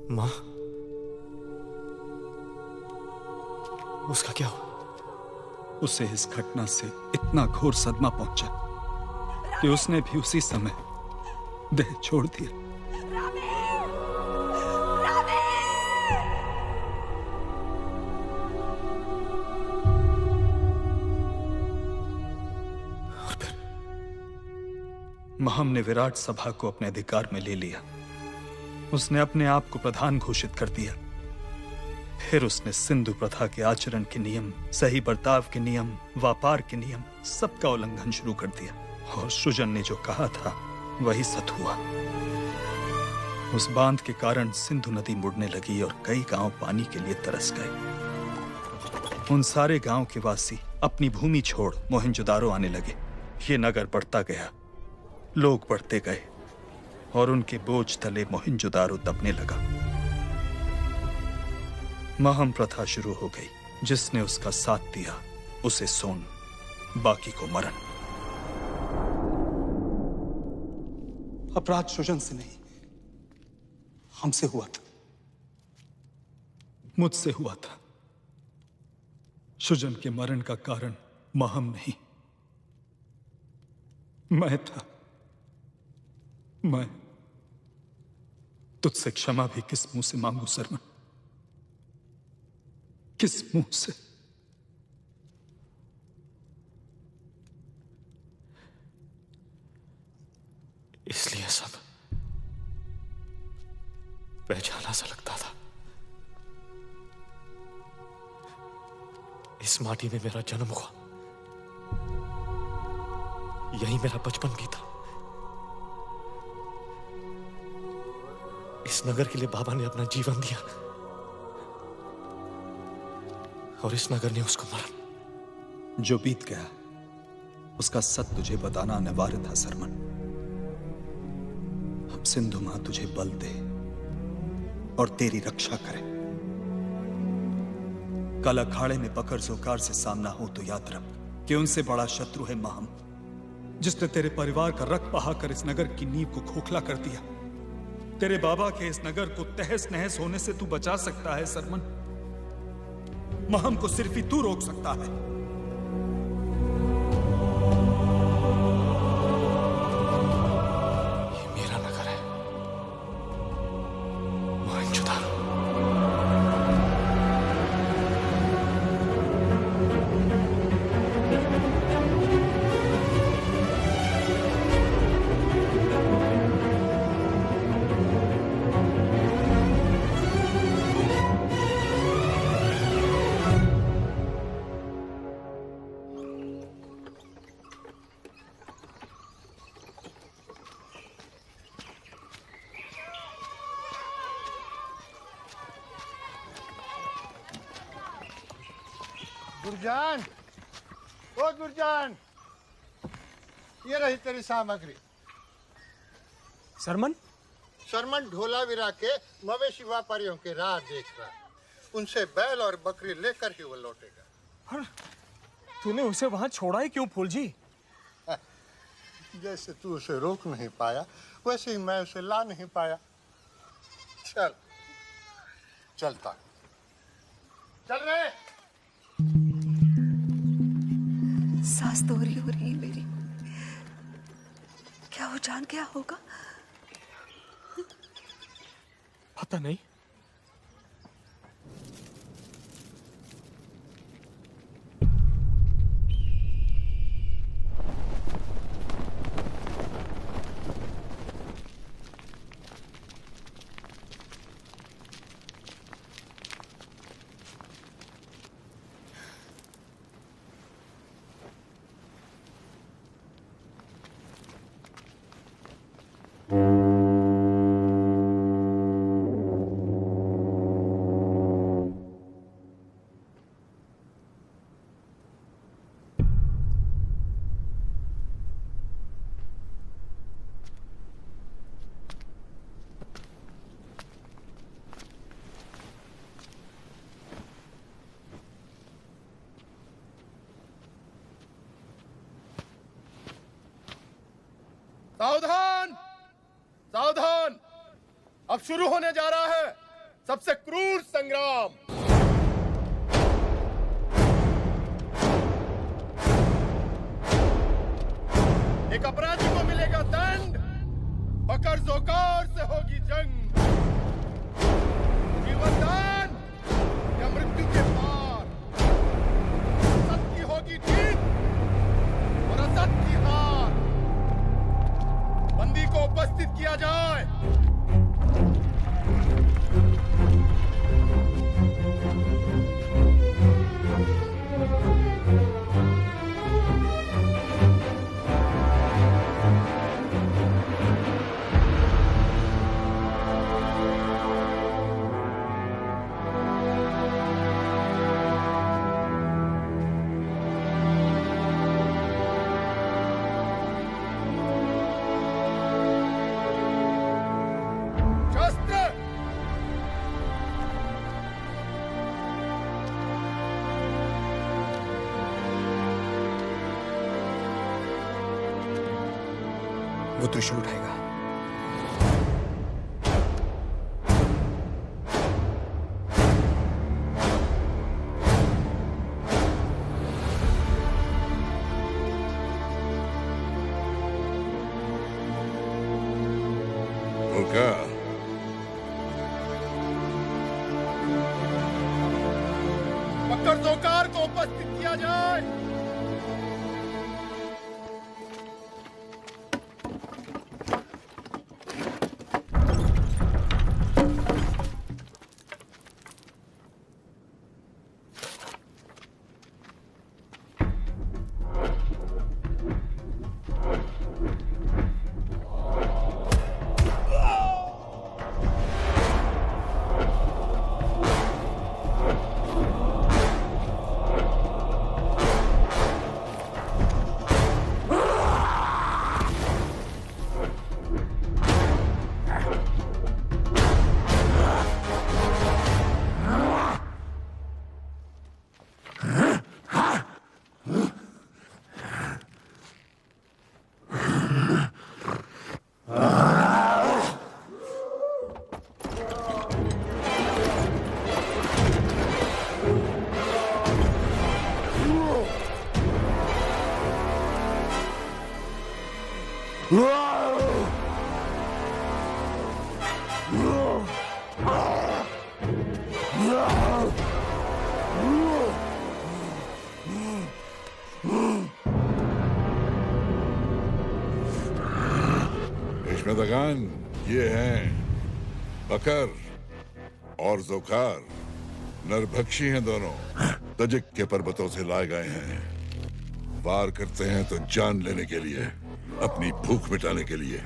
S1: माँ, उसका क्या हुआ?
S8: उसे इस घटना से इतना घोर सदमा पहुंचा कि उसने भी उसी समय देह छोड़ दिया।
S1: और फिर
S8: महम ने विराट सभा को अपने अधिकार में ले लिया। उसने अपने आप को प्रधान घोषित कर दिया। फिर उसने सिंधु प्रथा के आचरण के नियम, सही बर्ताव के नियम, व्यापार के नियम, सबका उल्लंघन शुरू कर दिया। और सृजन ने जो कहा था वही सत हुआ। उस बांध के कारण सिंधु नदी मुड़ने लगी और कई गांव पानी के लिए तरस गए। उन सारे गांव के वासी अपनी भूमि छोड़ मोहनजोदारो आने लगे। ये नगर बढ़ता गया, लोग बढ़ते गए और उनके बोझ तले मोहनजोदारो दबने लगा। महम प्रथा शुरू हो गई। जिसने उसका साथ दिया उसे सोन, बाकी को मरण। अपराध सृजन से नहीं, हमसे हुआ था, मुझसे हुआ था। सृजन के मरण का कारण महम नहीं, मैं था। मैं तुझसे क्षमा भी किस मुंह से मांगू सरमन, किस मुंह से?
S1: इसलिए सब पहचाना सा लगता था। इस माटी में मेरा जन्म हुआ, यही मेरा बचपन भी था। इस नगर के लिए बाबा ने अपना जीवन दिया और इस नगर ने उसको मरण।
S8: जो बीत गया उसका सच तुझे बताना अनिवार्य था सरमन। अब सिंधु मां तुझे बल दे और तेरी रक्षा करे। कल अखाड़े में बकर जोकार से सामना हो तो याद रख कि उनसे बड़ा शत्रु है महम, जिसने तेरे परिवार का रक्त बहाकर इस नगर की नींव को खोखला कर दिया। तेरे बाबा के इस नगर को तहस नहस होने से तू बचा सकता है सरमन। महम को सिर्फ ही तू रोक सकता है।
S1: ये मेरा नगर है, मोहनजोदारो।
S22: गुरजान, ओ गुरजान, ये रही तेरी सामग्री।
S1: सरमन?
S22: सरमन ढोलावीरा के मवेशी व्यापारियों के राह देख रहा है। उनसे बैल और बकरी लेकर ही वो लौटेगा।
S1: तूने उसे वहां छोड़ा ही क्यों फूलजी?
S22: जैसे तू उसे रोक नहीं पाया वैसे ही मैं उसे ला नहीं पाया। चल, चलता चल रहे।
S7: सांस दोहरी हो रही है मेरी। क्या वो जान गया होगा?
S1: पता नहीं।
S13: सावधान, सावधान, अब शुरू होने जा रहा है सबसे क्रूर संग्राम। एक अपराधी को मिलेगा दंड, बकर जोकार से होगी जंग। जीवनदान या मृत्यु के पार, सत्य की होगी जीत और असत की हार। बंदी को उपस्थित किया जाए।
S3: वो त्रिशूल उठाएगा।
S19: वो क्या?
S13: बकर जोकार को उपस्थित किया जाए।
S19: पेशमेदगान ये हैं बकर और जोकार। नरभक्षी हैं दोनों, तजिक के पर्वतों से लाए गए हैं। वार करते हैं तो जान लेने के लिए, अपनी भूख मिटाने के लिए।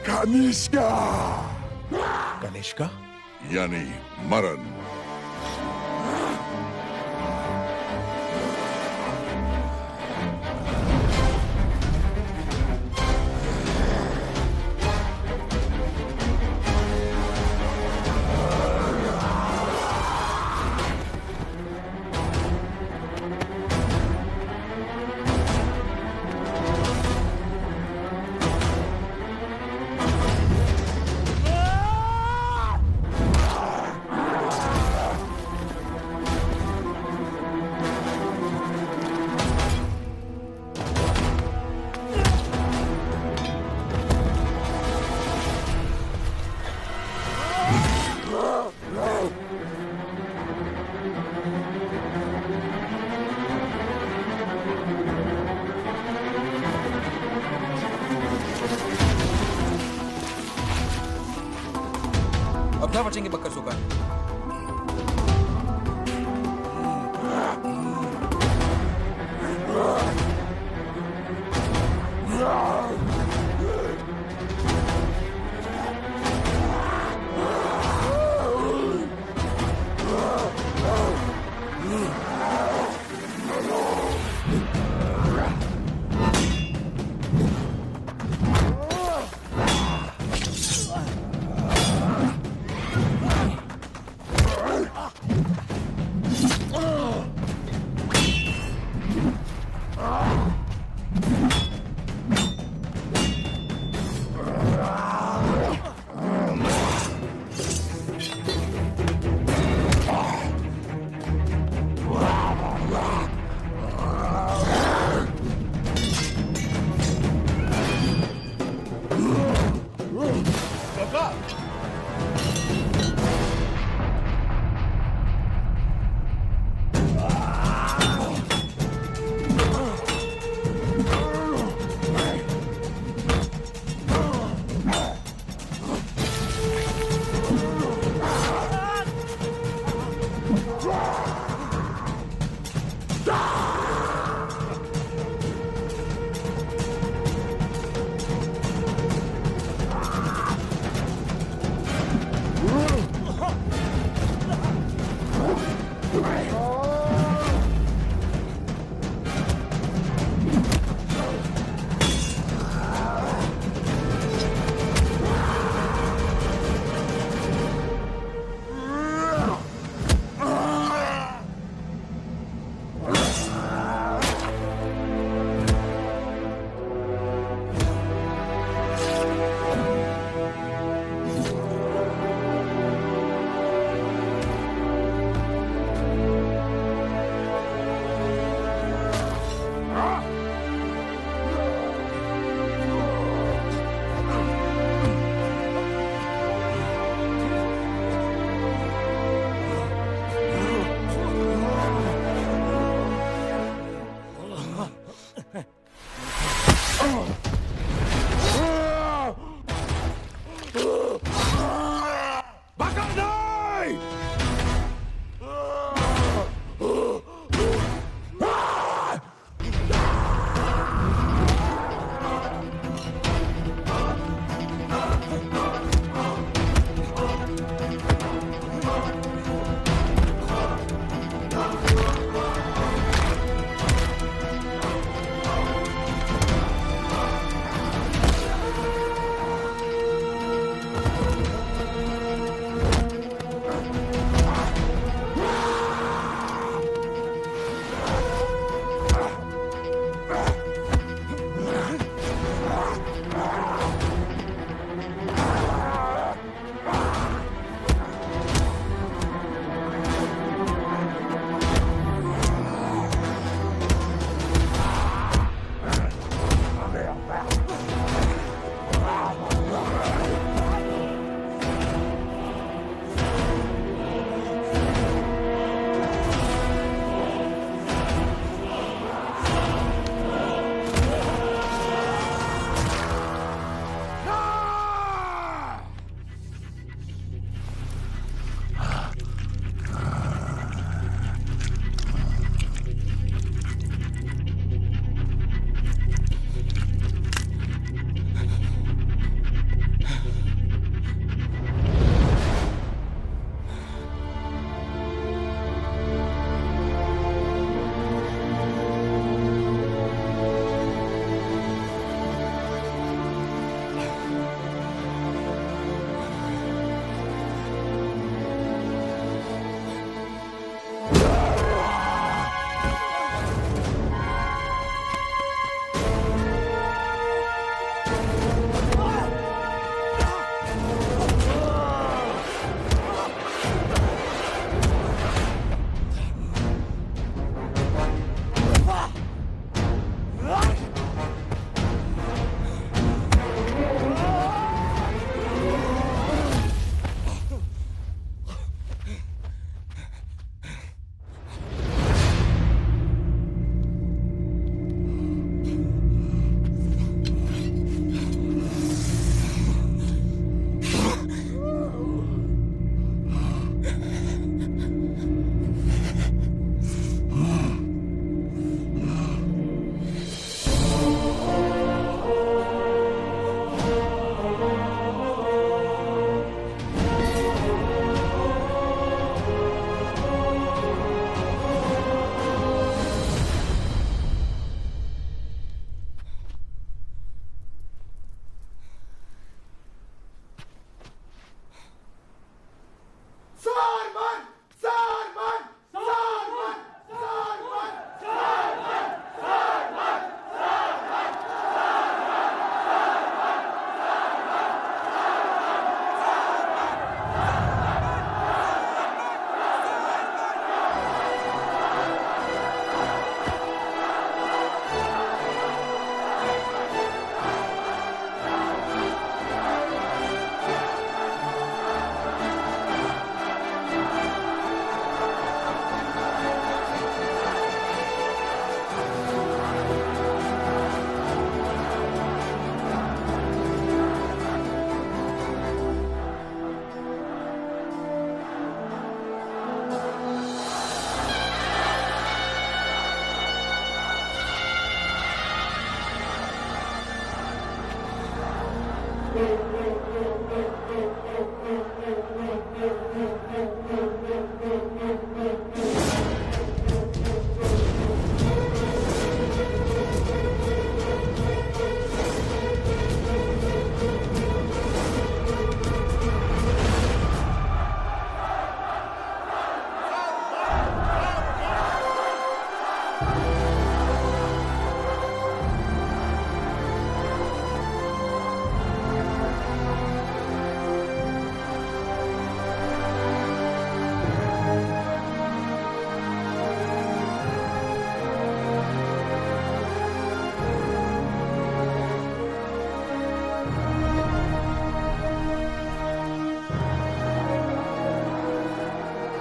S19: Kanishka!
S13: कनिष्का
S19: यानी मरण।
S6: अब ना बचेंगे बक्कर सुकार।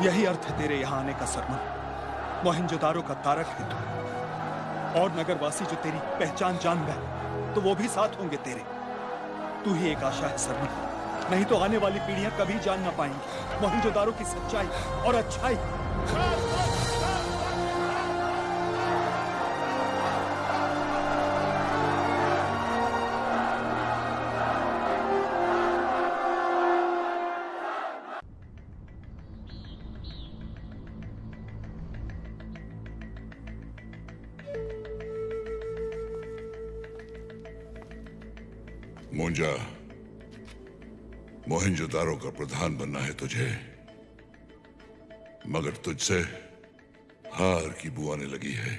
S8: यही अर्थ है तेरे यहां आने का सरमन। मोहनजोदारो का तारक है तू, और नगरवासी जो तेरी पहचान जान गए तो वो भी साथ होंगे तेरे। तू ही एक आशा है सरमन, नहीं तो आने वाली पीढ़ियां कभी जान ना पाएंगी मोहनजोदारो की सच्चाई और अच्छाई।
S19: मुंजा, मोहनजोदारो का प्रधान बनना है तुझे, मगर तुझसे हार की बू आने लगी है।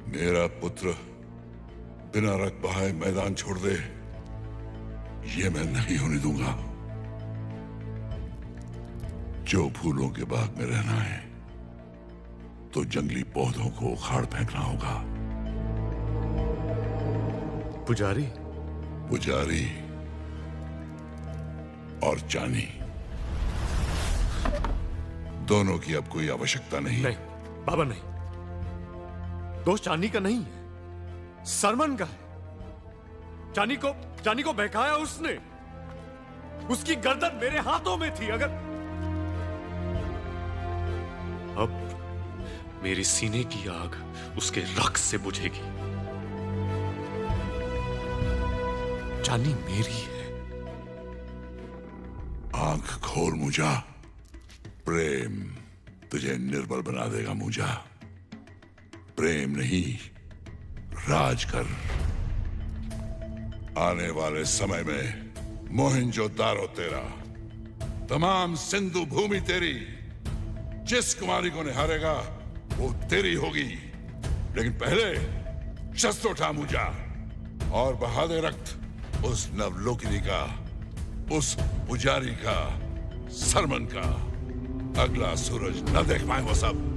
S19: मेरा पुत्र बिना रक्त बहाए मैदान छोड़ दे, ये मैं नहीं होने दूंगा। जो फूलों के बाग में रहना है तो जंगली पौधों को उखाड़ फेंकना होगा।
S10: पुजारी,
S19: पुजारी और चानी दोनों की अब कोई आवश्यकता नहीं।
S10: नहीं बाबा, नहीं। दोष चानी का नहीं है, सरमन का है। चानी को बहकाया उसने। उसकी गर्दन मेरे हाथों में थी। अगर अब मेरी सीने की आग उसके रक्त से बुझेगी। चानी मेरी है।
S19: आंख खोल मुझा, प्रेम तुझे निर्बल बना देगा मुझा। प्रेम नहीं, राज कर। आने वाले समय में मोहनजोदारो तेरा, तमाम सिंधु भूमि तेरी। जिस कुमारी को निहारेगा वो तेरी होगी। लेकिन पहले शस्त्र उठा मुझा और बहा दे रक्त उस नवलोकिनी का, उस पुजारी का, सरमन का। अगला सूरज न देख पाए वो सब।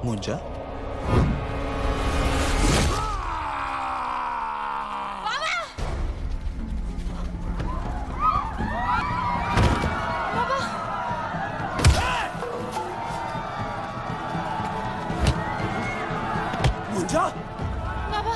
S8: मुंजा,
S1: मुंजा,
S15: बाबा,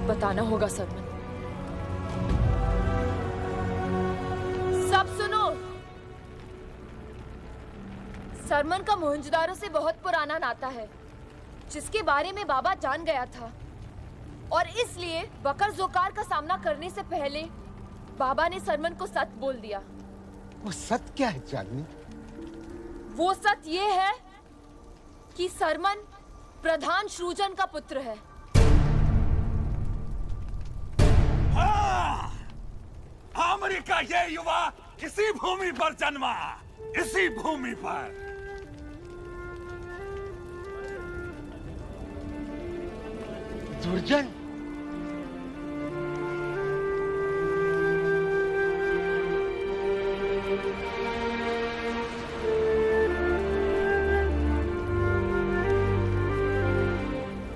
S18: बताना होगा सरमन। सब सुनो। सरमन का मोहनजोदारो से बहुत पुराना नाता है, जिसके बारे में बाबा जान गया था, और इसलिए बकर जोकार का सामना करने से पहले बाबा ने सरमन को सच बोल दिया।
S20: वो सच क्या है चांदनी?
S18: वो सच ये है कि सरमन प्रधान श्रुजन का पुत्र है।
S23: हाँ, अमेरिका ये युवा इसी भूमि पर जन्मा, इसी भूमि पर।
S20: दुर्जन,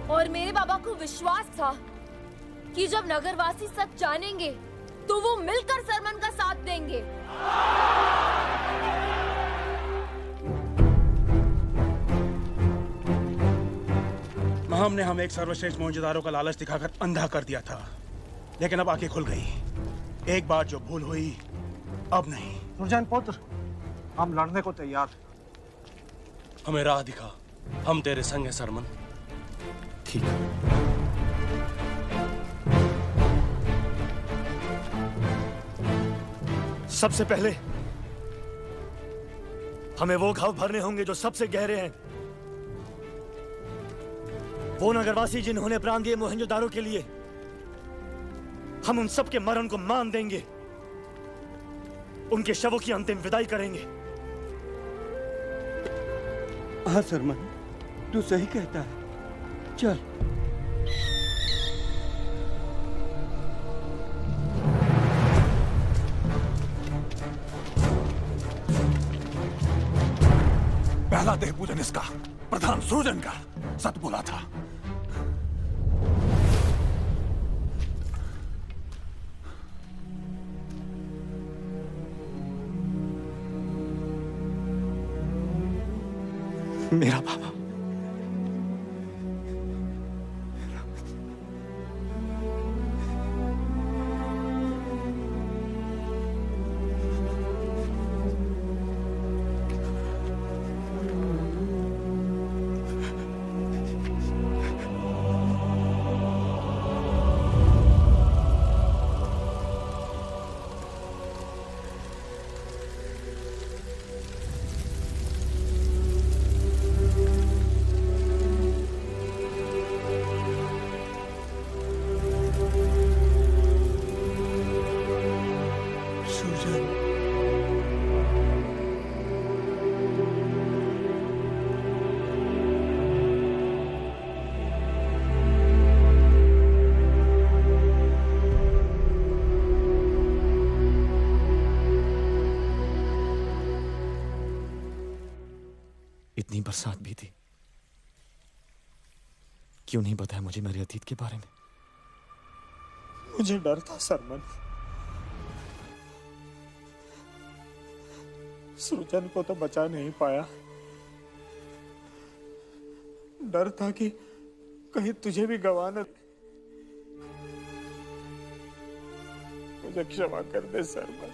S18: और मेरे बाबा को विश्वास था कि जब नगरवासी सच जानेंगे तो वो मिलकर सरमन का साथ देंगे।
S23: महम ने हमें एक सर्वश्रेष्ठ मोहनजोदारो का लालच दिखाकर अंधा कर दिया था, लेकिन अब आंखें खुल गई। एक बार जो भूल हुई, अब नहीं।
S20: दुर्जन पुत्र, हम लड़ने को तैयार हैं।
S23: हमें राह दिखा, हम तेरे संग हैं सरमन।
S1: ठीक। सबसे पहले हमें वो घाव भरने होंगे जो सबसे गहरे हैं। वो नगरवासी जिन्होंने प्राण दिए मोहनजोदारो के लिए, हम उन सब के मरण को मान देंगे, उनके शवों की अंतिम विदाई करेंगे।
S20: हाँ सरमन, तू सही कहता है। चल।
S23: पहला देह पूजन इसका, प्रधान श्रुजन का। सत बोला था।
S1: मेरा बाबा, इतनी बरसात भी थी, क्यों नहीं बताया मुझे मेरे अतीत के बारे में?
S2: मुझे डर था सरमन, सृजन को तो बचा नहीं पाया। डर था कि कहीं तुझे भी गवा न। मुझे क्षमा कर दे सरमन,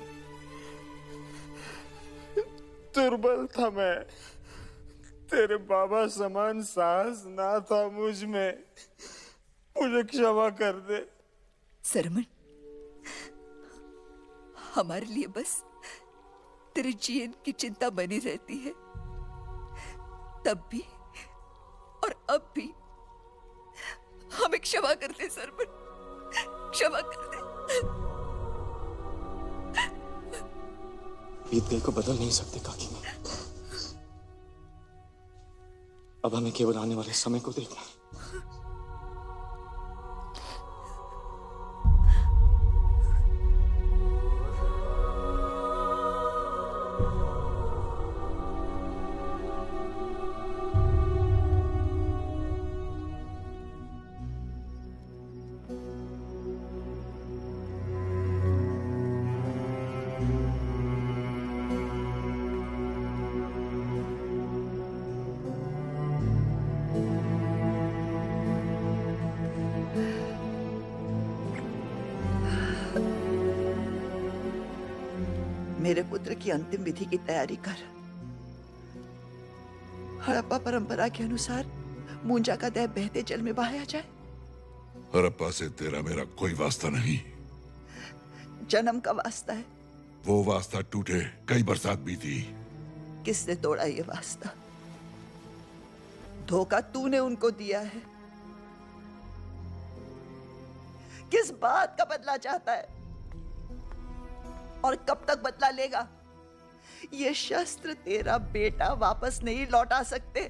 S2: दुर्बल था मैं। तेरे बाबा समान साहस ना था मुझ में। मुझे क्षमा कर दे
S7: सरमन। हमारे लिए बस तेरे जीवन की चिंता बनी रहती है, तब भी और अब भी। हमें क्षमा कर दे सरमन, क्षमा कर दे।
S1: बीत गए को बदल नहीं सकते काकी। अब हमें केवल आने वाले समय को देखना है।
S7: मेरे पुत्र की अंतिम विधि की तैयारी कर। हड़प्पा परंपरा के अनुसार मूंजा का देह बहते जल में बहाया जाए।
S19: हड़प्पा से तेरा मेरा कोई वास्ता नहीं।
S7: जन्म का वास्ता है।
S19: वो वास्ता टूटे कई बरसात बीती।
S7: किसने तोड़ा ये वास्ता? धोखा तूने उनको दिया है। किस बात का बदला चाहता है और कब तक बदला लेगा? ये शस्त्र तेरा बेटा वापस नहीं लौटा सकते।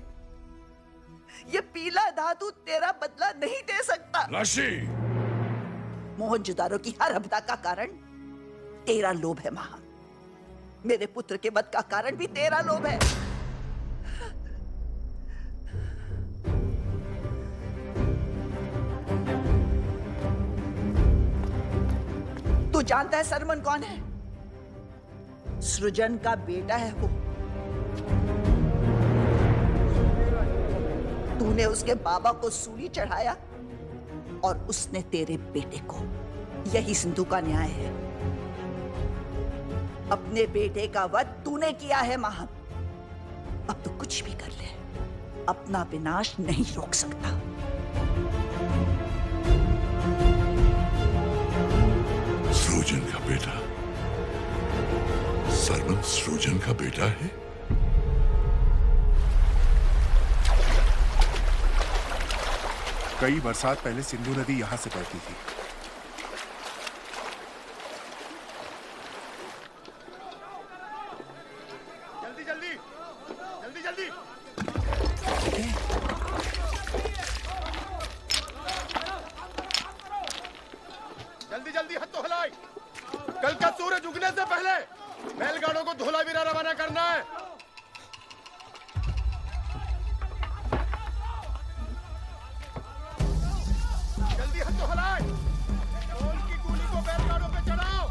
S7: ये पीला धातु तेरा बदला नहीं दे सकता।
S19: लाशी!
S7: मोहनजोदारो की हर आपदा का कारण तेरा लोभ है महा। मेरे पुत्र के वध का कारण भी तेरा लोभ है। तू जानता है सरमन कौन है? सृजन का बेटा है वो। तूने उसके बाबा को सूली चढ़ाया और उसने तेरे बेटे को। यही सिंधु का न्याय है। अपने बेटे का वध तूने किया है महा। अब तो कुछ भी कर ले, अपना विनाश नहीं रोक सकता।
S19: सृजन का बेटा? सरमन सृजन का बेटा है?
S13: कई बरसात पहले सिंधु नदी यहां से बहती थी।
S22: जल्दी जल्दी जल्दी जल्दी। जल्दी जल्दी हाथ तो हिलाई। कल का सूरज उगने से पहले बैलगाड़ों को धोलावीरा रवाना करना है। जल्दी हाथ तो हिलाई। ढोल की कूली को बैलगाड़ों पे चढ़ाओ।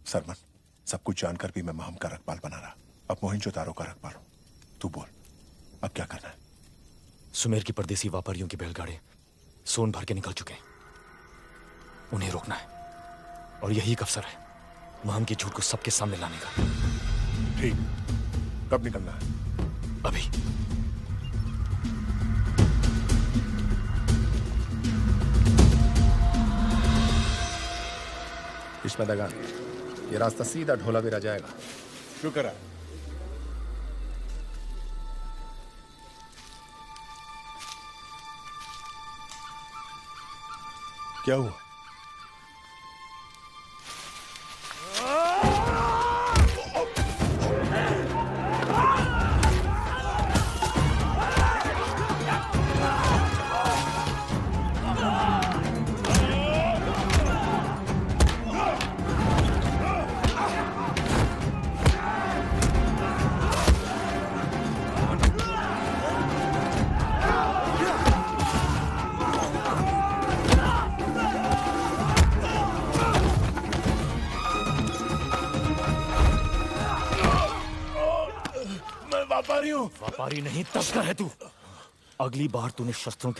S13: सरमन, सब कुछ जानकर भी मैं महम का रखवाल बना रहा। अब मोहनजोदारो का रखवाल हूं। तू बोल, अब क्या करना है?
S1: सुमेर की परदेसी व्यापारियों की बैलगाड़ी सोन भर के निकल चुके हैं। उन्हें रोकना है और यही एक अवसर है महम के झूठ को सबके सामने लाने का।
S13: ठीक, कब निकलना है?
S1: अभी।
S3: विश्वदगान, ये रास्ता सीधा ढोलावीरा जाएगा।
S13: शुक्र है। क्या हुआ?
S1: व्यापारी नहीं तस्कर है तू। अगली बार तूने शस्त्रों